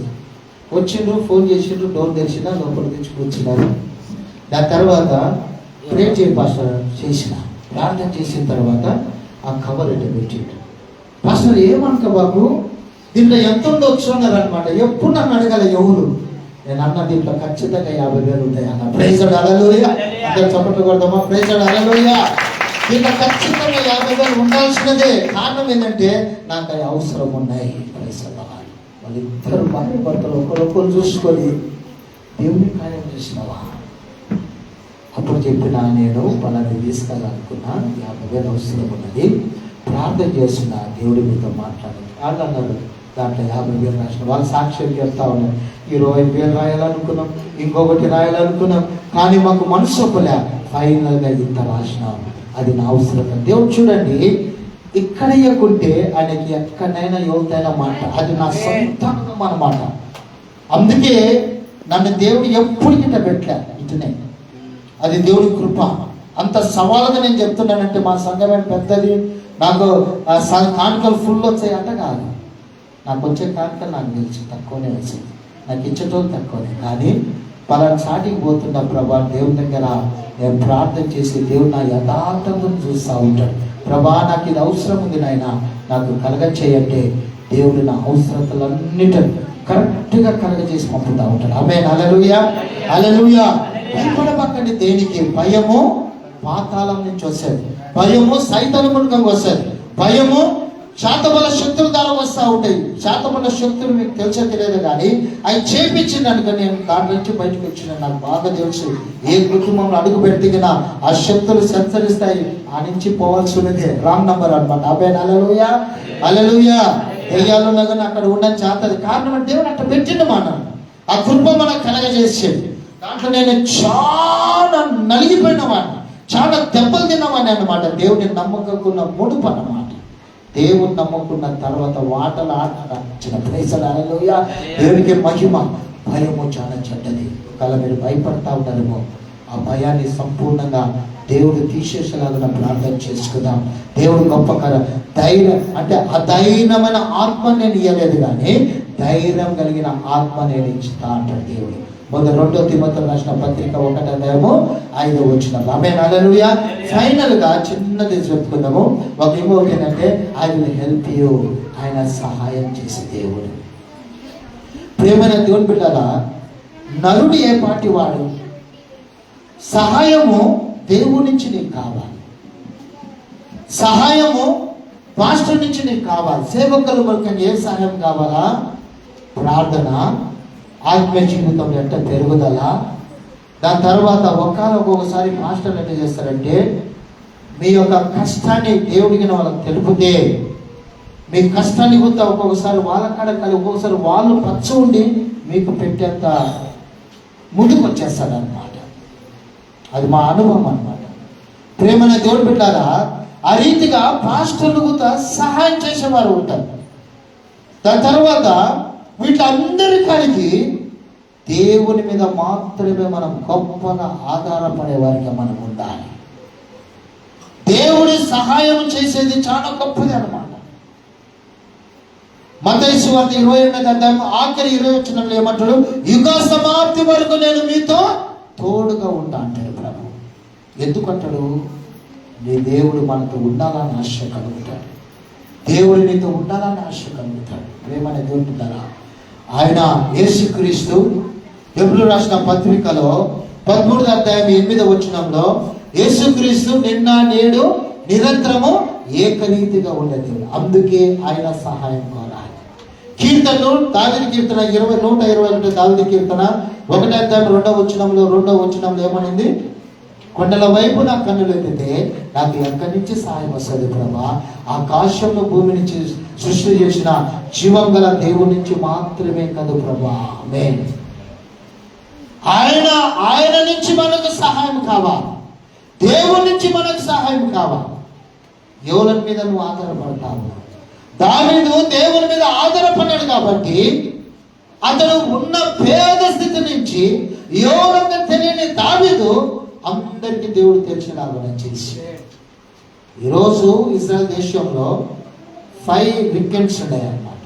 వచ్చిండ్రు, ఫోన్ చేసిండ్రు, డోర్ తెరిచిన, లోపల తెచ్చి కూర్చున్నారు. దాని తర్వాత ప్రేర్ చేయ పాస్టర్ చేసిన, ప్రార్థన చేసిన తర్వాత ఆ కవర్ ఎట్టు పెట్టిండు. పాస్టర్ ఏమనుక బాబు, దీంట్లో ఎంత ఉండొచ్చు అన్నారు అనమాట. ఎప్పుడు నన్ను అడగాలి ఎవరు, నేను అన్న దీంట్లో ఖచ్చితంగా 50,000 ఉంటాయి అన్న. ప్రైజ్ హల్లెలూయా, అందరూ చప్పట్లు కొడదామా? ప్రైజ్ హల్లెలూయా. దీంట్లో ఖచ్చితంగా 50,000 ఉండాల్సినదే. కారణం ఏంటంటే నాకు అవి అవసరం ఉన్నాయి. ప్రైజ్ వాళ్ళిద్దరు భార్య భర్తలు ఒకరొకరు చూసుకొని దేవుని కార్యం చేసినవా? అప్పుడు చెప్పిన, నేను వాళ్ళని తీసుకెళ్ళాలనుకున్నా, 50,000 అవసరం ఉన్నది, ప్రార్థన చేస్తున్నా, దేవుడి మీతో మాట్లాడాలి. వాళ్ళు అన్నారు దాంట్లో 50,000 రాసిన. వాళ్ళు సాక్ష్యం చెప్తా ఉన్నారు, 25,000 రాయాలనుకున్నాం, ఇంకొకటి రాయాలనుకున్నాం, కానీ మాకు మనసు ఒప్పలే, ఫైనల్గా ఇంత రాసినాం, అది నా అవసరం. దేవుడు చూడండి, ఇక్కడ ఇవ్వకుంటే ఆయనకి ఎక్కడైనా ఎవరిదైనా మాట, అది నా సొంతంగా అన్నమాట. అందుకే నన్ను దేవుడు ఎప్పుడు గిట్ట పెట్టలే, ఇటునే. అది దేవుడి కృప. అంత సవాలుగా నేను చెప్తున్నానంటే, మా సంఘమే పెద్దది, నాకు కానుకలు ఫుల్ వచ్చాయి అంట కాదు. నాకు వచ్చే కానుకలు నాకు తెలుసు తక్కువనే వచ్చాయి. నాకు ఇచ్చటం తక్కువనే, కానీ పలానా చాటికి పోతున్న ప్రభా దేవుని దగ్గర నేను ప్రార్థన చేసి దేవుడు నా యథార్థతను చూస్తూ ఉంటాడు. ప్రభా నాకు ఇది అవసరం ఉంది నాయన, నాకు కలగచేయంటే దేవుడు నా అవసరతలన్నిటిని కరెక్ట్గా కలగచేసి పంపుతూ ఉంటాడు. ఆమేన్. హల్లెలూయా, హల్లెలూయా. భయపడబక్కండి దేనికి? భయము పాతాళం నుంచి వస్తుంది, భయము సైతాను మూలంగా వస్తుంది, భయము శాతబల శక్తుల ద్వారా వస్తూ ఉంటాయి. శాతబల శక్తులు మీకు తెలిసే తెలియదు, కానీ అవి చేపించింది అనుకో నేను దాని నుంచి బయటకు వచ్చిన నాకు బాగా తెలుసు. ఏ కుటుంబంలో అడుగు పెడితే ఆ శక్తులు సంచరిస్తాయి, ఆ నుంచి పోవాల్సి ఉన్నది రాంగ్ నంబర్ అనమాట. ఆమేన్. హల్లెలూయా, హల్లెలూయా. దెయ్యాలున్నా కానీ అక్కడ ఉండని చేతది. కారణం అంటే దేవుడు అట్లా పెట్టిండు మనం, ఆ కృప మనకు కలగజేసేది. దాంట్లో నేను చాలా నలిగిపోయిన వాడిని, చాలా దెబ్బలు తిన్నవాడిని అనమాట. దేవుడిని నమ్మకకున్న ముడుపు అన్నమాట. దేవుని నమ్ముకున్న తర్వాత వాటలు ఆడిన ప్రైసలు. హల్లెలూయా, దేవునికి మహిమ. భయము చాలా చెడ్డది. ఒకవేళ మీరు భయపడతా ఉంటారేమో, ఆ భయాన్ని సంపూర్ణంగా దేవుడు తీసేసేలాగా ప్రార్థన చేసుకుందాం. దేవుడు గొప్ప ధైర్యం అంటే అధైర్యమైన ఆత్మ నేను ఇవ్వలేదు, కానీ ధైర్యం కలిగిన ఆత్మ నేను ఇచ్చుతా అంటాడు దేవుడు. మొదటి 2 తిమోతి రాసిన పత్రిక 1:5 ఆమేన్. హల్లెలూయా. ఫైనల్ గా చిన్నది చెప్పుకుందాము. ఒక ఏంటంటే ఐ విల్ హెల్ప్ యూ, ఆయన సహాయం చేసే దేవుడు. ప్రియమైన దేవుని బిడ్డలారా, నరుడు ఏ పాటి వాడు? సహాయము దేవుడి నుంచి నీకు కావాలి, సహాయము పాస్టర్ నుంచి నీకు కావాలి. సేవకులు మనకు ఏ సహాయం కావాలా? ప్రార్థన, ఆత్మీయ జీవితంలో ఎంత పెరుగుదల. దాని తర్వాత ఒక్కొక్కసారి మాస్టర్లు ఎట్లా చేస్తారంటే, మీ యొక్క కష్టాన్ని దేవుడికి వాళ్ళకి తెలిపితే, మీ కష్టాన్ని కూడా ఒక్కొక్కసారి వాళ్ళ కాడ కలిగి ఒక్కొక్కసారి వాళ్ళు పచ్చ ఉండి మీకు పెట్టేంత ముందుకు వచ్చేస్తాడు అనమాట. అది మా అనుభవం అనమాట. ప్రేమనే దేవుడు బిడ్డలారా, ఆ రీతిగా పాస్టర్లు కూడా సహాయం చేసేవారు ఉంటారు. దాని తర్వాత వీళ్ళందరికీ దేవుని మీద మాత్రమే మనం గొప్పగా ఆధారపడే వారిగా మనం ఉండాలి. దేవుడి సహాయం చేసేది చాలా గొప్పది అనమాట. మత్తయి సువార్త 28 ఆఖరి 20 ఏమంటాడు? యుగ సమాప్తి వరకు నేను మీతో తోడుగా ఉంటా అంటాడు ప్రభు. ఎందుకంటాడు? నీ దేవుడు మనతో ఉండాలని ఆశ కలుగుతాడు, దేవుడు నీతో ఉండాలని ఆశ కలుగుతాడు. ప్రేమనే దేవుడు ఉంటారా? ఆయన యేసుక్రీస్తు హెబ్రీ రాసిన పత్రికలో 13:8 యేసుక్రీస్తు నిన్న నేడు నిరంతరము ఏకరీతిగా ఉండే దేవుడు. అందుకే ఆయన సహాయం కోరాలి. కీర్తనలు దావీదు కీర్తన 121 దావీదు కీర్తన 1:2 ఏమనింది? కొండల వైపు నా కన్నులు ఎత్తితే నాకు ఎక్కడి నుంచి సహాయం వస్తుంది ప్రభా? ఆకాశంలో భూమిని సృష్టి చేసిన జీవం గల దేవుడి నుంచి మాత్రమే కదా ప్రభా. ఆమేన్. ఆయన నుంచి మనకు సహాయం కావాలి, దేవుడి నుంచి మనకు సహాయం కావాలి. ఎవరి మీద నువ్వు ఆధారపడతావు? దావీదు దేవుని మీద ఆధారపడ్డాడు కాబట్టి అతడు ఉన్న పేద స్థితి నుంచి ఎవరంగా తెలియని దావీదు అందరికీ దేవుడు తెలిసినలాగా చేసి, ఈరోజు ఇజ్రాయెల్ దేశంలో 5 వికెట్స్ ఉన్నాయన్నమాట.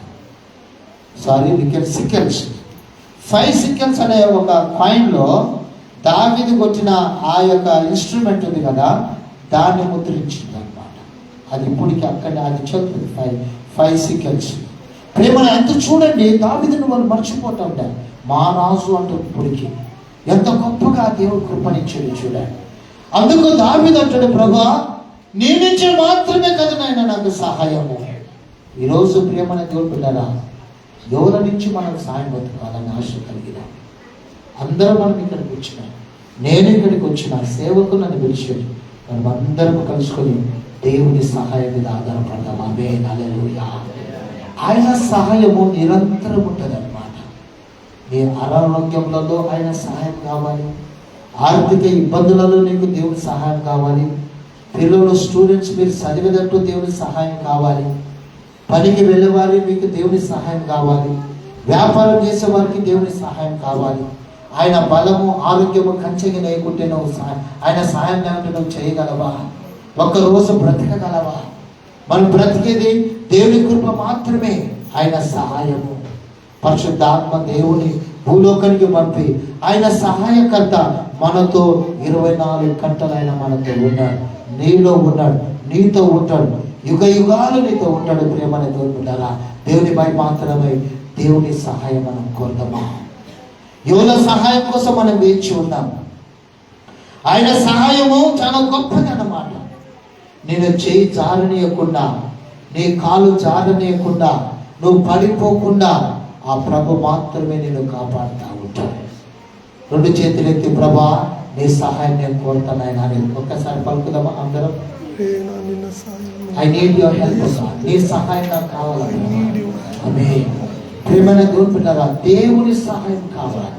సికెల్స్ 5 సికెల్స్ అనే ఒక కాయిన్లో దావీదు కొట్టిన ఆ యొక్క ఇన్స్ట్రుమెంట్ ఉంది కదా, దాన్ని ముద్రించింది అనమాట. అది ఇప్పటికి అక్కడ అది చెప్తుంది 5 సికెల్స్. ప్రేమను ఎంత చూడండి, దావీదుని వాళ్ళు మర్చిపోతా ఉంటారు. మా రాజు అంటూ ఇప్పటికి ఎంత గొప్పగా దేవుడు కృపణించాడు చూడండి. అందుకు దావీదు అంటాడు, ప్రభా నీ నుంచి మాత్రమే కదా నాయన నాకు సహాయము. ఈరోజు ప్రియమైన దేవుడు బిడ్డలారా, ఎవరి నుంచి మనకు సహాయం బతుకాలని ఆశ కలిగిన అందరం మనం ఇక్కడికి వచ్చినాం. నేను ఇక్కడికి వచ్చిన సేవకు నన్ను పిలిచాడు. మనం అందరం కలుసుకొని దేవుని సహాయం మీద ఆధారపడదాం. ఆమేన్. హల్లెలూయా. ఆయన సహాయము నిరంతరం ఉంటుంది అనమాట. నీ అనారోగ్యములలో ఆయన సహాయం కావాలి, ఆర్థిక ఇబ్బందులలో నీకు దేవుని సహాయం కావాలి, పిల్లలు స్టూడెంట్స్ మీరు చదివేటట్టు దేవుని సహాయం కావాలి, పనికి వెళ్ళేవారికి మీకు దేవుని సహాయం కావాలి, వ్యాపారం చేసే వారికి దేవుని సహాయం కావాలి. ఆయన బలము ఆరోగ్యము కంచెగా లేకుంటే నువ్వు ఆయన సహాయం లేకుంటే నువ్వు చేయగలవా? ఒక్కరోజు బ్రతకగలవా? మనం బ్రతికేది దేవుని కృప మాత్రమే. ఆయన సహాయము పరిశుద్ధాత్మ దేవుని భూలోకానికి పంపి ఆయన సహాయకర్త మనతో 24 గంటలు ఆయన మనతో ఉన్నాడు, నీలో ఉన్నాడు, నీతో ఉంటాడు, యుగ యుగాలు నీతో ఉంటాడు. ప్రేమని తోడుకుంటారా? దేవుని పై మాత్రమే దేవుని సహాయం మనం కోరుతామా? యువల సహాయం కోసం మనం వేచి ఉన్నాం. ఆయన సహాయము చాలా గొప్పది అన్నమాట. నేను చేయి జారనీయకుండా, నీ కాలు జారనీయకుండా, నువ్వు పడిపోకుండా ఆ ప్రభు మాత్రమే నేను కాపాడుతూ ఉంటాడు. 2 చేతులు ఎత్తి, ప్రభా నీ సహాయం నేను కోరుతాను ఆయన అని ఒక్కసారి పలుకుదామా అందరం? I need your help. నీ సహాయం నాకు కావాలి. ఆమేన్. ప్రియమైన దేవుని దేవుని సహాయం కావాలి.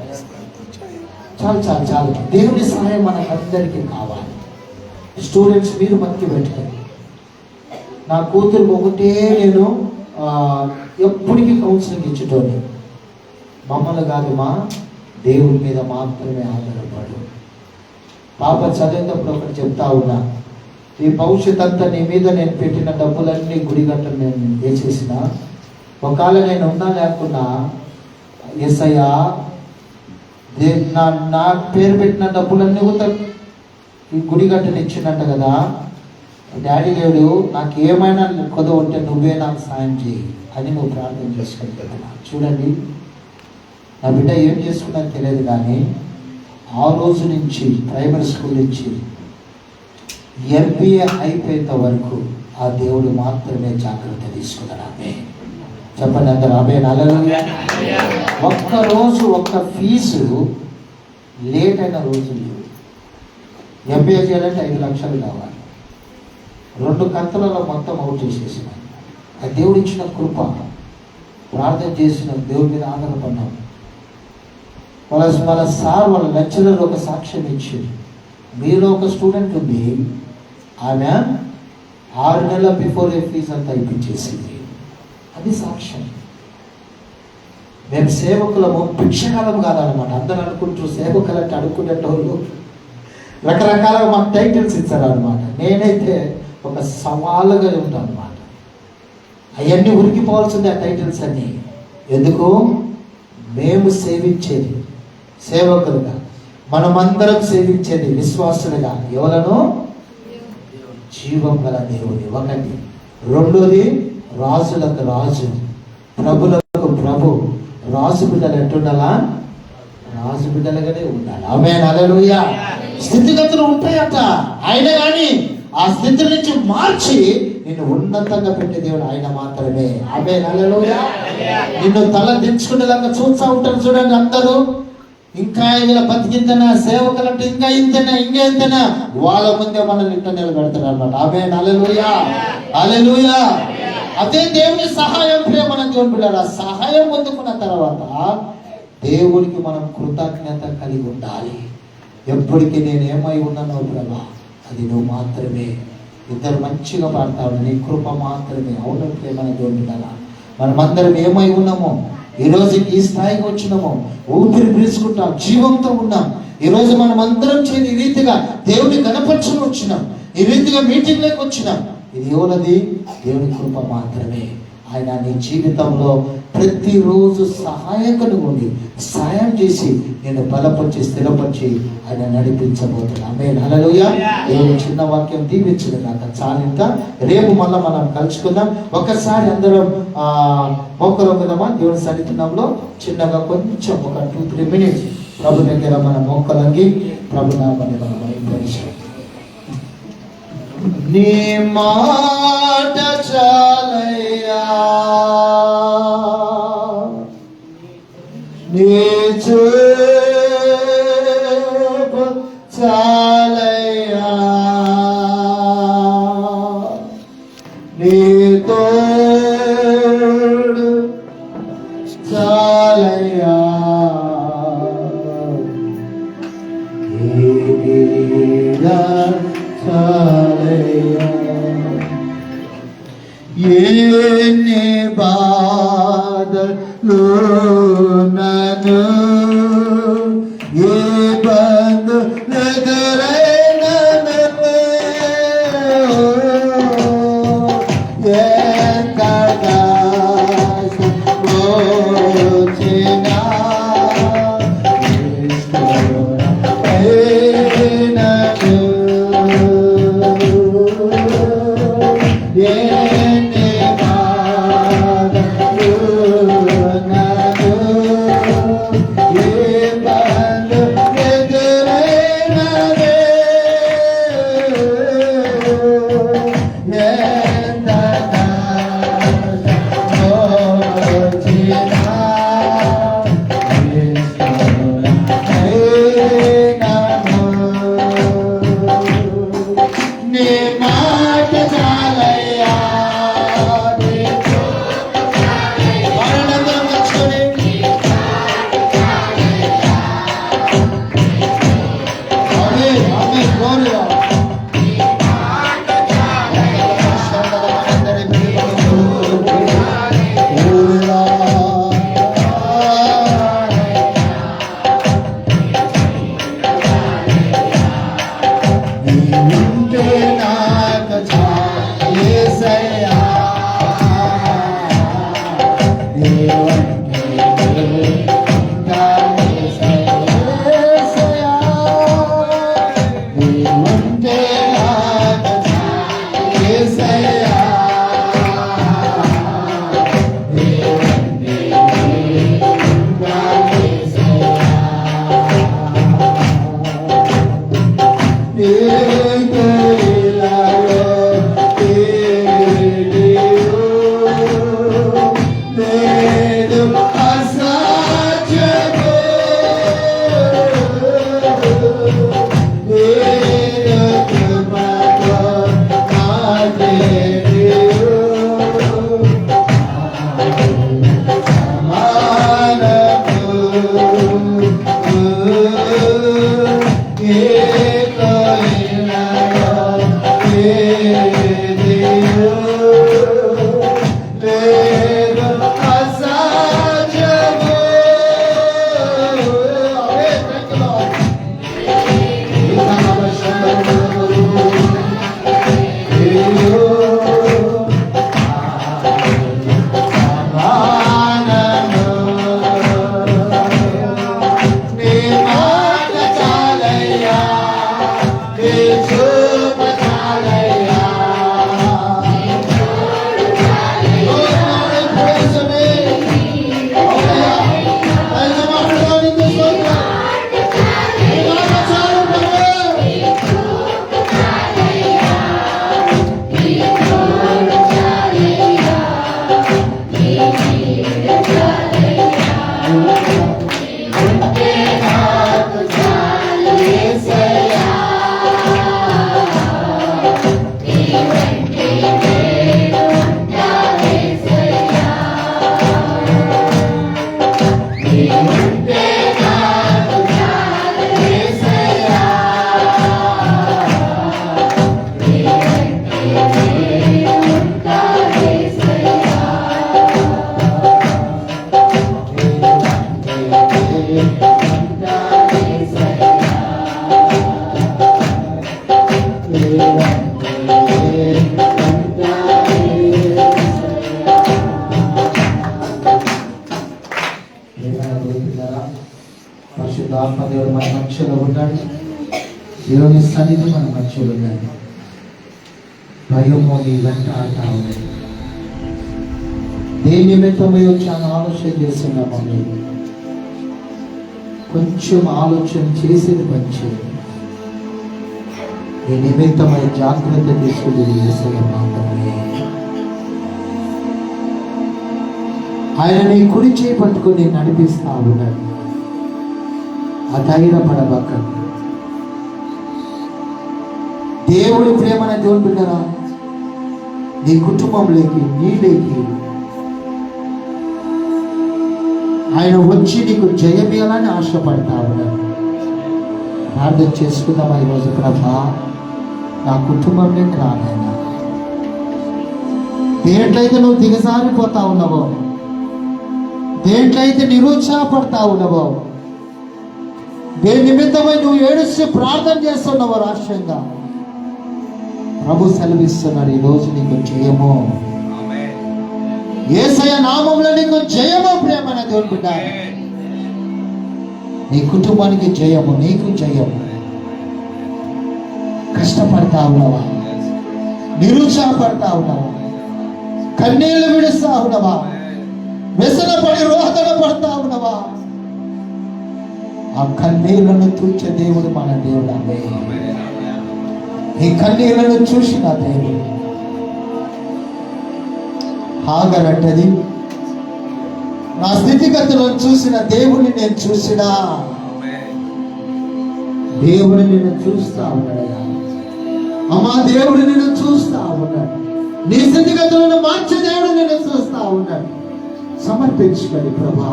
చాలు దేవుని సహాయం మనకందరికీ కావాలి. స్టూడెంట్స్ మీరు బతికి పెట్టుకోండి. నా కూతురు ఒకటే నేను ఎప్పటికీ కౌన్సిలింగ్ ఇచ్చేటోని, మమ్మల్ని కాదు మా దేవుడి మీద మాత్రమే ఆధారపడు. పాప చదివేటప్పుడు ఒకటి చెప్తా ఉన్నా, ఈ భవిష్యత్ అంతా నీ మీద నేను పెట్టిన డబ్బులన్నీ గుడి గంటలు నేను వేసేసిన, ఒకవేళ నేను ఉన్నా లేకున్నా యేసయ్యా నా పేరు పెట్టిన డబ్బులన్నీ కూడా ఈ గుడి గంటలు ఇచ్చినట్ట కదా, డాడీ లేడు, నాకు ఏమైనా కొద్దిగా ఉంటే నువ్వే నాకు సాయం చేయి అని నువ్వు ప్రార్థన చేసుకుంటున్నా. చూడండి, నా బిడ్డ ఏం చేసుకున్నది తెలియదు, కానీ ఆ రోజు నుంచి ప్రైమరీ స్కూల్ నుంచి MBA అయిపోయేంత వరకు ఆ దేవుడు మాత్రమే జాగ్రత్త తీసుకున్నాడు. ఆమె చెప్పండి అందరూ ఆమేన్. హల్లెలూయా. ఒక్కరోజు ఒక్క ఫీజు లేట్ అయిన రోజు లేవు. MBA చేయాలంటే 5 లక్షలు కావాలి. 2 కంతులలో మొత్తం అవుట్ చేసేసిన ఆ దేవుడు ఇచ్చిన కృప. ప్రార్థన చేసిన దేవుడి మీద ఆధారపడ్డాం. వాళ్ళ సార్ వాళ్ళ లెక్చరర్ ఒక సాక్ష్యం ఇచ్చింది. మీలో ఒక స్టూడెంట్ ఉంది, ఆమె 6 నెలల బిఫోర్ ఫీజు అంతా ఇప్పించేసింది. అది సాక్ష్యం. మేము సేవకులము భిక్షకాలం కాదనమాట. అందరూ అనుకుంటారు సేవకులంటే అడుక్కునేటోళ్ళు రకరకాలుగా మాకు టైటిల్స్ ఇచ్చారనమాట. నేనైతే ఒక సవాలుగా ఉంటాను అనమాట. అవన్నీ ఉరికిపోవాల్సిందే ఆ టైటిల్స్ అన్నీ. ఎందుకు? మేము సేవించేది సేవకులుగా, మనమందరం సేవించేది విశ్వాసులుగా ఎవలను? జీవం గల దేవుని. ఒకటి. రెండోది, రాజులకు రాజు, ప్రభులకు ప్రభు. రాజు బిడ్డలు ఎట్టుండాలా? రాజు బిడ్డలుగానే ఉండాలి. ఆమేన్. హల్లెలూయా. స్థితిగతులు ఉంటాయట, ఆయన కానీ ఆ స్థితి నుంచి మార్చి నిన్ను ఉన్నతంగా పెట్టే దేవుడు ఆయన మాత్రమే. ఆమేన్. హల్లెలూయా. నిన్ను తల దించుకునేలాగా చూస్తూ ఉంటారు చూడండి అందరూ. ఇంకా ఇలా బతికిందనా, సేవకులంటే ఇంకా ఇంతనా వాళ్ళ ముందే మనల్ని ఇంట నిలబెడతారు అనమాట. ఆమేన్. హల్లెలూయా. హల్లెలూయా. అదే దేవుని సహాయం. ప్రేమన దేవుని బిడ్డలారా, సహాయం పొందుకున్న తర్వాత దేవునికి మనం కృతజ్ఞత కలిగి ఉండాలి. ఎప్పటికీ నేను ఏమై ఉన్నానో ప్రభా, అది నువ్వు మాత్రమే. ఇద్దరు మంచిగా పాడతావు, నీ కృప మాత్రమే. అవును ప్రేమన దేవుని బిడ్డలారా, మనమందరం ఏమై ఉన్నామో, ఈరోజు ఈ స్థాయికి వచ్చినామో, ఊపిరి పీల్చుకుంటాం, జీవంతో ఉన్నాం. ఈరోజు మనం అందరం చేయని ఈ రీతిగా దేవుని గణపరచని వచ్చినాం, ఈ రీతిగా మీటింగ్లోకి వచ్చినాం. ఇది ఎవరది? దేవుని కృప మాత్రమే. ఆయన నీ జీవితంలో ప్రతిరోజు సహాయకుడు ఉండి సహాయం చేసి నేను బలపరిచి స్థిరపరిచి ఆయన నడిపించబోతున్నాను. ఆమేన్. హల్లెలూయా. దేవుని చిన్న వాక్యం దీవించదు కాక చాలింత. రేపు మళ్ళీ మనం కలుసుకుందాం. ఒకసారి అందరం మోకరొకదమా దేవుని సన్నిధిలో చిన్నగా కొంచెం ఒక 2-3 మినిట్స్ ప్రభు దగ్గర మన మోకలంగి ప్రభు నామని మనం పరిచయం. నీ మాట చాలయ్యా, నీ చూపు చాలయ్యా, నీ తోడు చాలయ్యా, ఎన్ని బాధలు నన్ను ఏ బంధులెదురైనను ఎంతగా పరిశుద్ధాత్మదేవుడు మన మధ్యలో ఉన్నాడు. దేవుని సన్నిధి మన మధ్యలో ఉన్నాడు. భయము నీ వెంట ఆడుతూ ఉన్నది. దేని నిమిత్తమై చాలా ఆలోచన చేస్తున్నాము. కొంచెం ఆలోచన చేసేది మంచిది. ఈ నిమిత్తమై జాగ్రత్త తీసుకుని చేసే మాత్రమే. ఆయన నీ కుడి చేయి పట్టుకుని నడిపిస్తా ఉన్నాడు. అధైర్యపడబక్కండి. దేవుడి ప్రేమన దేవుని బిడ్డరా, నీ కుటుంబంలోకి నీలోకి ఆయన వచ్చి నీకు జయమేయాలని ఆశపడతా ఉన్నాడు. ప్రార్థన చేసుకుందామా ఈరోజు? ప్రభా, నా కుటుంబంలోకి రానైనా దేంట్లయితే నువ్వు దిగజారిపోతా ఉన్నావో, దేంట్లయితే నిరుత్సాహపడతా ఉన్నావో, దేని నిమిత్తమై నువ్వు ఏడుస్తూ ప్రార్థన చేస్తున్నావు రాష్ట్రంగా, ప్రభు సెలవిస్తున్నాడు, ఈరోజు నీకు జయము. యేసయ్య నామములో నీకు జయము. ప్రేమైన దేవుని బిడ్డ, నీ కుటుంబానికి జయము, నీకు జయము. కష్టపడతా ఉన్నావా? నిరుత్సాహపడతా ఉన్నావా? కన్నీళ్లు విడుస్తా ఉన్నావా? వ్యసనపడి రోదన పడతా ఉన్నావా? ఆ కన్నీళ్లను చూచే దేవుడు మన దేవుడు. ఈ కన్నీళ్లను చూసిన దేవుడు. హాగర్ అంటది, నా స్థితిగతులను చూసిన దేవుడిని నేను చూసినా. దేవుడు నిన్ను చూస్తా ఉన్నాడు. అమ్మా, దేవుడు నిన్ను చూస్తా ఉన్నాడు. నీ స్థితిగతులను మార్చే దేవుడు నిన్ను చూస్తా ఉన్నాడు. సమర్పించుకోండి. ప్రభా,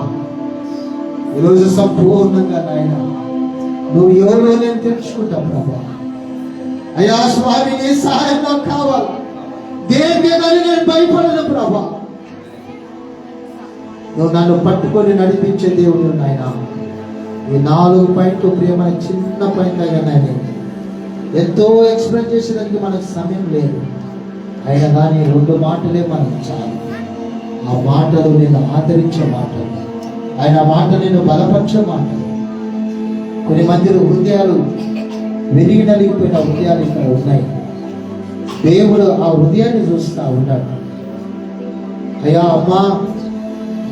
ఈరోజు సంపూర్ణంగా నాయన నువ్వు ఎవరో నేను తెలుసుకుంటా. ప్రభా, అయ్యా స్వామి, నీ సహాయం నాకు కావాలి. దేనికైనా నేను భయపడను. ప్రభా, నువ్వు నన్ను పట్టుకొని నడిపించే దేవుడు నాయన. ఈ 4 పాయింట్లు ప్రేమ చిన్న పాయింట్ అయినా ఎంతో ఎక్స్ప్లెయిన్ చేసేదానికి మనకు సమయం లేదు. అయినా కానీ 2 మాటలే మనకు చాలు. ఆ మాటలు నేను ఆదరించే మాటలు, ఆయన మాట నేను బలపరిచే మాటలు. కొన్ని మంది హృదయాలు విరిగి నలిగిపోయిన హృదయాలు ఇక్కడ ఉన్నాయి. దేవుడు ఆ హృదయాన్ని చూస్తా ఉన్నాడు. అయ్యా అమ్మా,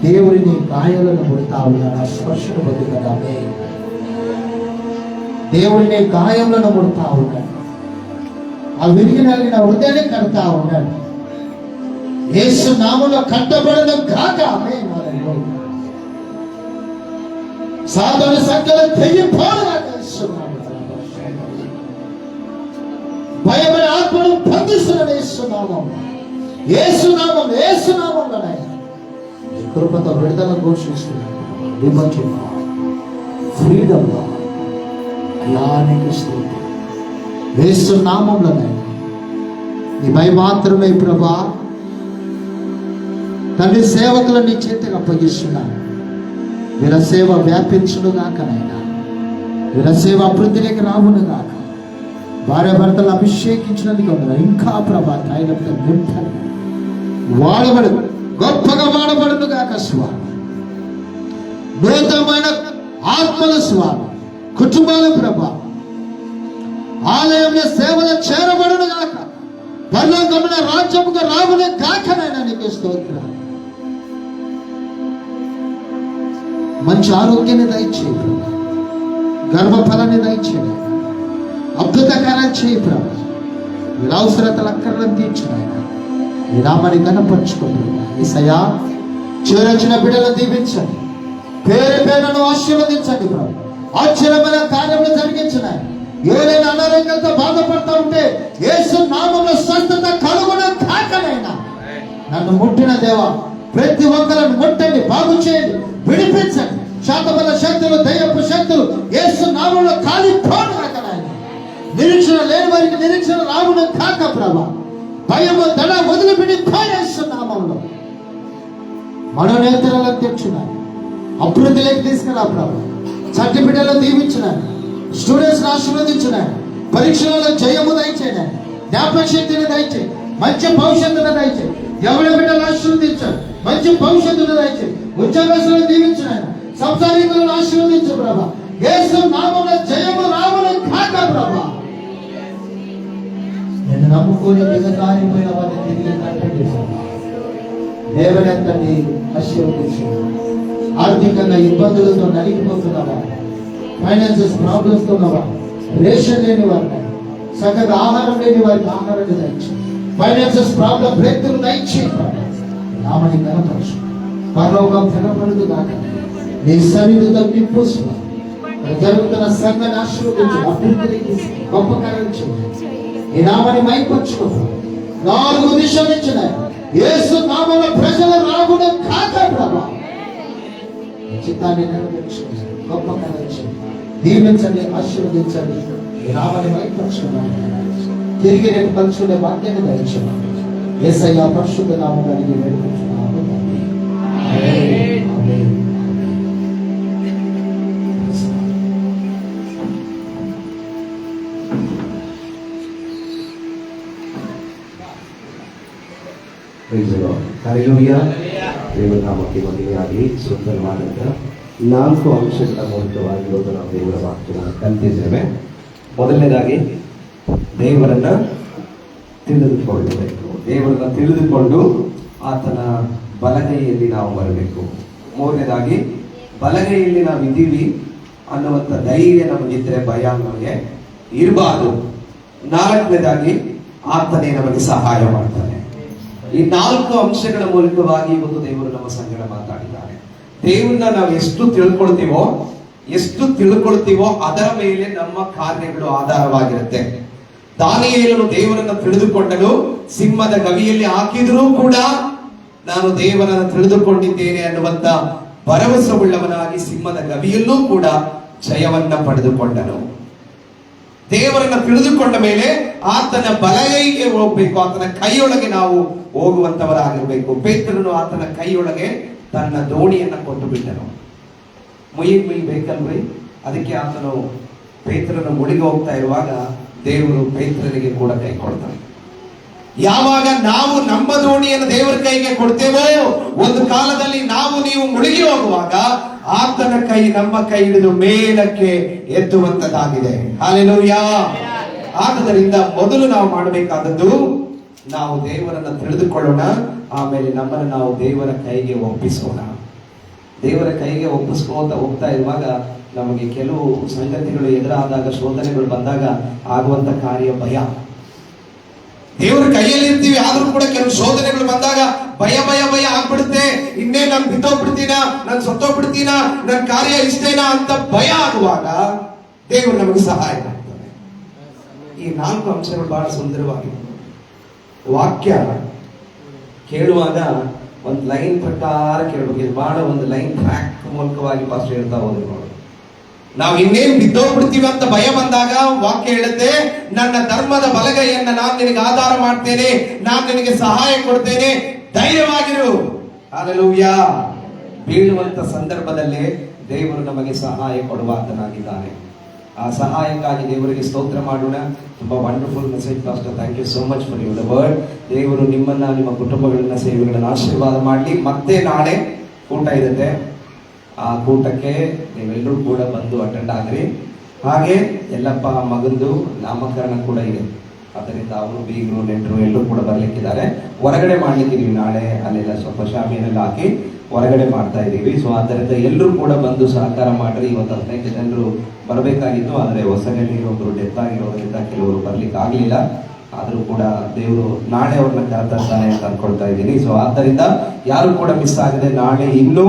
దేవుడిని గాయాలను ముడతా ఉన్నాడు. ఆ స్పర్శను బతుకదామే. దేవుడిని గాయములను ముడతా ఉన్నాడు. ఆ విరిగి నలిగిన హృదయాన్ని కడతా ఉన్నాడు. యేసు నామములో కట్టబడను గాక. ఆమేన్. సాధారణ సంఖ్యలో తెగిపోగా భయమైన ఆత్మను బంధిస్తున్నాడు యేసునామం. యేసునామంలోనైనా కృపతో విడుదల ఘోషిస్తున్నాడు. విమోచన, ఫ్రీడమ్, అలానికి స్తోత్రం. యేసునామంలోనైనా నీ భయం మాత్రమే ప్రభా. తండ్రి సేవకులను నీ చేతికి అప్పగిస్తున్నాను. వీళ్ళ సేవ వ్యాపించును గాక నాయన. వీళ్ళ సేవ అభివృద్ధిలోకి రావును గాక. భార్య భర్తలు అభిషేకించినందుకు ఇంకా ప్రభా తైలంతో నింపాలి. వాడబడు, గొప్పగా వాడబడును గాక స్వామి. నూతనమైన ఆత్మల స్వామి, కుటుంబాల ప్రభా ఆలయంలో సేవలు చేరబడును గాక. పరలోకమున రాజ్యముగా రావునే గాకనైనా నీకు స్తోత్రం. మంచి ఆరోగ్యాన్ని దయచేయి ప్రభా. గర్భఫలాన్ని దయచేయి. అద్భుతకరం చేయి ప్రభా. వీళ్ళ అవసరతలు అక్కర్లను తీర్చిన ఈ నామాన్ని కనపరుచుకోండి. యేసయ్యా, చేరొచ్చిన బిడ్డలను దీవించండి. పేరు పేరును ఆశీర్వదించండి ప్రభు. ఆశ్చర్యమైన కార్యములు జరిగించిన ఎవరైనా అనారోగ్యంతో బాధపడతా ఉంటే యేసు నామములో స్వస్థత కలుగును కాకనైనా. నన్ను ముట్టిన దేవా, ప్రతి ఒక్కరిని ముట్టండి, బాగు చేయండి, విడిపించండి. శాతబల శక్తులు, దయ్యపు శక్తులు యేసు నామములో కాలిపోను కాకనైనా. నిరీక్షణ లేని వారికి నిరీక్షణ రావును కాక ప్రభా. భయము దడ వదిలిపెట్టి యేసు నామములో మనోనేతలను తెచ్చున్నాను. అభివృద్ధిలోకి తీసుకురా ప్రభా. చట్టి బిడ్డలు దీవించినాను. స్టూడెంట్స్ ఆశీర్వదించినాను. పరీక్షలలో జయము దయచేయను. జ్ఞాపక శక్తిని దయచేయి. మంచి భవిష్యత్తును దయచేయి. ఎవరి బిడ్డలు ఆశీర్వదించాను. మంచి భవిష్యత్తును దయచేయి. ఉద్యోగస్తులను దీవించినాను. సంసారికులను ఆశీర్వదించు ప్రభా. యేసు నామములో జయము రావును కాక ప్రభా. నేను నమ్ముకొని దిగజారిపోయిన వారిని తిరిగి కట్టండి. దేవుని అంతటి ఆశీర్వదించు. ఆర్థికంగా ఇబ్బందులతో నలిగిపోతున్నవా, ఫైనాన్షియల్ ప్రాబ్లమ్స్ తో ఉన్నవా, రేషన్ లేని వారిని, చక్కగా ఆహారం లేని వారికి ఆహారాన్ని దయచేయి. ఫైనాన్షియల్ ప్రాబ్లం బ్రేక్ త్రూ దయచేయి. నామని కనపరచు. పరలోకం కనపడదు కాక నీ సన్నిధితో నింపు. జరుగుతున్న సంఘాన్ని ఆశీర్వదించు. అభివృద్ధికి గొప్ప కార్యం చేయి. ఈ నామని మైపరచుకో. 4 దిశలు ఇచ్చిన యేసు నామములో ప్రజలు రాగును కాక ప్రభా. చిత్తాన్ని నెరవేర్చండి, గొప్ప కార్యం చేయండి. దీవించండి, ఆశీర్వదించండి. ఈ నామని మైపరచుకున్నాను. తిరిగి రేపు కలుసుకునే వాక్యాన్ని దయచేయండి. యేసయ్య పరిశుద్ధ నామములో అడిగి వేడుకుంటున్నాను. ఆమేన్. ఆమేన్. ಹಲ್ಲೆಲೂಯಾ. ದೇವರ ನಾಮಕ್ಕೆ ಮಹಿಮೆಯಾಗಲಿ. ಸುಂದರವಾದಂಥ 4 ಅಂಶಗಳ ಮೂಲಕವಾಗಿ ಇವತ್ತು ನಾವು ದೇವರ ವಾಕ್ಯವನ್ನು ಕಲಿತಿದ್ದೇವೆ. ಮೊದಲನೇದಾಗಿ ದೇವರನ್ನ ತಿಳಿದುಕೊಳ್ಳಬೇಕು. ದೇವರನ್ನ ತಿಳಿದುಕೊಂಡು ಆತನ ಬಲಗೈಯಲ್ಲಿ ನಾವು ಬರಬೇಕು. ಮೂರನೇದಾಗಿ ಬಲಗೈಯಲ್ಲಿ ನಾವು ಇದ್ದೀವಿ ಅನ್ನುವಂಥ ಧೈರ್ಯ ನಮಗಿದ್ರೆ ಭಯ ನಮಗೆ ಇರಬಾರದು. 4ನೇದಾಗಿ ಆತನೇ ನಮಗೆ ಸಹಾಯ ಮಾಡ್ತಾನೆ. ಈ 4 ಅಂಶಗಳ ಮೂಲಕವಾಗಿ ಇವತ್ತು ದೇವರು ನಮ್ಮ ಸಂಗಡ ಮಾತಾಡಿದ್ದಾರೆ. ದೇವರನ್ನ ನಾವು ಎಷ್ಟು ತಿಳ್ಕೊಳ್ತೀವೋ ಅದರ ಮೇಲೆ ನಮ್ಮ ಕಾರ್ಯಗಳು ಆಧಾರವಾಗಿರುತ್ತೆ. ದಾನಿಯೇಲನು ದೇವರನ್ನ ತಿಳಿದುಕೊಂಡನು. ಸಿಂಹದ ಗವಿಯಲ್ಲಿ ಹಾಕಿದರೂ ಕೂಡ ನಾನು ದೇವರನ್ನು ತಿಳಿದುಕೊಂಡಿದ್ದೇನೆ ಅನ್ನುವಂತ ಭರವಸೆ ಉಳ್ಳವನಾಗಿ ಸಿಂಹದ ಗವಿಯಲ್ಲೂ ಕೂಡ ಜಯವನ್ನ ಪಡೆದುಕೊಂಡನು. ದೇವರನ್ನ ತಿಳಿದುಕೊಂಡ ಮೇಲೆ ಆತನ ಬಲಗೈಗೆ ಹೋಗ್ಬೇಕು. ಆತನ ಕೈಯೊಳಗೆ ನಾವು ಹೋಗುವಂತವರಾಗಿರ್ಬೇಕು. ಪೇತ್ರನು ಆತನ ಕೈಯೊಳಗೆ ತನ್ನ ದೋಣಿಯನ್ನ ಕೊಟ್ಟು ಬಿಟ್ಟನು. ಮುಯ್ಯಬೇಕಲ್ರಿ, ಅದಕ್ಕೆ ಆತನು ಪೇತ್ರನು ಮುಳುಗಿ ಹೋಗ್ತಾ ಇರುವಾಗ ದೇವರು ಪೇತ್ರನಿಗೆ ಕೂಡ ಕೈ ಕೊಡ್ತಾನೆ. ಯಾವಾಗ ನಾವು ನಮ್ಮ ದೋಣಿಯನ್ನು ದೇವರ ಕೈಗೆ ಕೊಡ್ತೇವೋ ಒಂದು ಕಾಲದಲ್ಲಿ ನೀವು ಮುಳುಗಿ ಹೋಗುವಾಗ ಆತನ ಕೈ ನಮ್ಮ ಕೈ ಹಿಡಿದು ಮೇಲಕ್ಕೆ ಎತ್ತುವಂತದ್ದಾಗಿದೆ. ಹಲ್ಲೆಲೂಯಾ. ಆದ್ದರಿಂದ ಮೊದಲು ನಾವು ಮಾಡಬೇಕಾದದ್ದು ನಾವು ದೇವರನ್ನ ತಿಳಿದುಕೊಳ್ಳೋಣ. ಆಮೇಲೆ ನಮ್ಮನ್ನು ನಾವು ದೇವರ ಕೈಗೆ ಒಪ್ಪಿಸೋಣ. ದೇವರ ಕೈಗೆ ಒಪ್ಪಿಸ್ಕೋತ ಹೋಗ್ತಾ ಇರುವಾಗ ನಮಗೆ ಕೆಲವು ಸಂಗತಿಗಳು ಎದುರಾದಾಗ, ಶೋಧನೆಗಳು ಬಂದಾಗ ಆಗುವಂತ ಕಾರ್ಯ ಭಯ. ದೇವರ ಕೈಯಲ್ಲಿ ಇರ್ತೀವಿ, ಆದ್ರೂ ಕೂಡ ಕೆಲವು ಶೋಧನೆಗಳು ಬಂದಾಗ ಭಯ ಭಯ ಭಯ ಆಗ್ಬಿಡುತ್ತೆ. ಇನ್ನೇ ನಾನು ಬಿದ್ದೋಗ್ಬಿಡ್ತೀನ, ನಾನು ಸತ್ತೋಗ್ಬಿಡ್ತೀನ, ನನ್ನ ಕಾರ್ಯ ಇಷ್ಟೇನಾ ಅಂತ ಭಯ ಆಗುವಾಗ ದೇವರು ನಮಗೆ ಸಹಾಯ ಮಾಡ್ತಾನೆ. ಈ 4 ಅಂಶಗಳು ಬಹಳ ಸುಂದರವಾಗಿದೆ. ವಾಕ್ಯ ಕೇಳುವಾಗ ಒಂದು ಲೈನ್ ಪ್ರಕಾರ ಕೇಳಬೇಕು. ಇದು ಬಹಳ ಒಂದು ಲೈನ್ ಟ್ರ್ಯಾಕ್ ಮೂಲಕವಾಗಿ ಪಾಸ್ಟರ್ ಹೇಳ್ತಾ ಹೋದ್ರು ನೋಡಿ. ನಾವು ಇನ್ನೇನ್ ಬಿದ್ದೋಗ್ಬಿಡ್ತೀವಿ ಅಂತ ಭಯ ಬಂದಾಗ ವಾಕ್ಯ ಹೇಳುತ್ತೆ, ನನ್ನ ಧರ್ಮದ ಬಲಗೈಯನ್ನ ನಾನು ನಿನಗೆ ಆಧಾರ ಮಾಡ್ತೇನೆ, ನಾನು ನಿನಗೆ ಸಹಾಯ ಕೊಡ್ತೇನೆ, ಧೈರ್ಯವಾಗಿರು. ಹಲ್ಲೆಲೂಯಾ. ಬೀಳುವಂತ ಸಂದರ್ಭದಲ್ಲೇ ದೇವರು ನಮಗೆ ಸಹಾಯ ಕೊಡುವಾತನಾಗಿದ್ದಾನೆ. ಆ ಸಹಾಯಕ್ಕಾಗಿ ದೇವರಿಗೆ ಸ್ತೋತ್ರ ಮಾಡೋಣ. ತುಂಬಾ wonderful message pastor. Thank you so much for your word. ದೇವರು ನಿಮ್ಮನ್ನ, ನಿಮ್ಮ ಕುಟುಂಬಗಳನ್ನ, ಸೇವೆಗಳನ್ನ ಆಶೀರ್ವಾದ ಮಾಡಲಿ. ಮತ್ತೆ ನಾಳೆ ಊಟ ಇರುತ್ತೆ. ಆ ಕೂಟಕ್ಕೆ ನೀವೆಲ್ಲರೂ ಕೂಡ ಬಂದು ಅಟೆಂಡ್ ಆಗ್ರಿ. ಹಾಗೆ ಎಲ್ಲಪ್ಪ ಮಗಂದು ನಾಮಕರಣ ಕೂಡ ಇದೆ. ಅದರಿಂದ ಅವರು ಬೀಗರು ನೆಂಟರು ಎಲ್ಲರೂ ಕೂಡ ಬರ್ಲಿಕ್ಕಿದ್ದಾರೆ. ಹೊರಗಡೆ ಮಾಡ್ಲಿಕ್ಕಿದೀವಿ ನಾಳೆ. ಅಲ್ಲೆಲ್ಲ ಸ್ವಲ್ಪ ಶಾಮಿಯನ್ನೆಲ್ಲ ಹಾಕಿ ಹೊರಗಡೆ ಮಾಡ್ತಾ ಇದ್ದೀವಿ. ಸೊ ಆದ್ದರಿಂದ ಎಲ್ಲರೂ ಕೂಡ ಬಂದು ಸಹಕಾರ ಮಾಡ್ರಿ. ಇವತ್ತು 15 ಜನರು ಬರಬೇಕಾಗಿತ್ತು, ಆದರೆ ಹೊಸಗಲ್ಲಿ ಒಬ್ಬರು ಡೆತ್ ಆಗಿರೋದ್ರಿಂದ ಕೆಲವರು ಬರ್ಲಿಕ್ಕೆ ಆಗ್ಲಿಲ್ಲ. ಆದರೂ ಕೂಡ ದೇವರು ನಾಳೆ ಅವ್ರನ್ನ ಕರೆತರ್ತಾನೆ ಅಂತ ಅನ್ಕೊಳ್ತಾ ಇದ್ದೀನಿ. ಸೊ ಆದ್ದರಿಂದ ಯಾರು ಕೂಡ ಮಿಸ್ ಆಗದೆ ನಾಳೆ ಇನ್ನೂ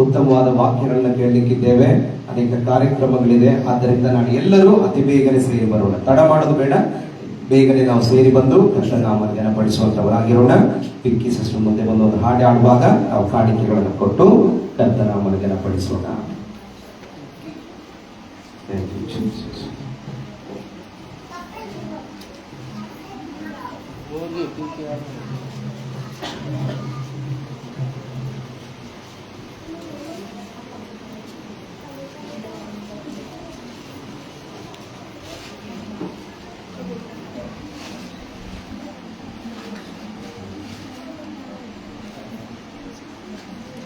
ಉತ್ತಮವಾದ ವಾಕ್ಯಗಳನ್ನ ಕೇಳಲಿಕ್ಕಿದ್ದೇವೆ. ಅನೇಕ ಕಾರ್ಯಕ್ರಮಗಳಿದೆ. ಆದ್ದರಿಂದ ನಾನು ಎಲ್ಲರೂ ಅತಿ ಬೇಗನೆ ಸೇರಿ ಬರೋಣ, ತಡ ಮಾಡೋದು ಬೇಡ. ಬೇಗನೆ ನಾವು ಸೇರಿ ಬಂದು ಕೃಷ್ಣ ನಾಮ ಜನಪಡಿಸುವಂತವರಾಗಿರೋಣ. ಪಿಕ್ಕಿ ಸಿಸ್ಟರ್ ಮುಂದೆ ಬಂದು ಒಂದು ಹಾಡು ಆಡುವಾಗ ನಾವು ಕಾಣಿಕೆಗಳನ್ನು ಕೊಟ್ಟು ಕರ್ತನಾಮನ ಜನಪಡಿಸೋಣ. ಹೋಗಿ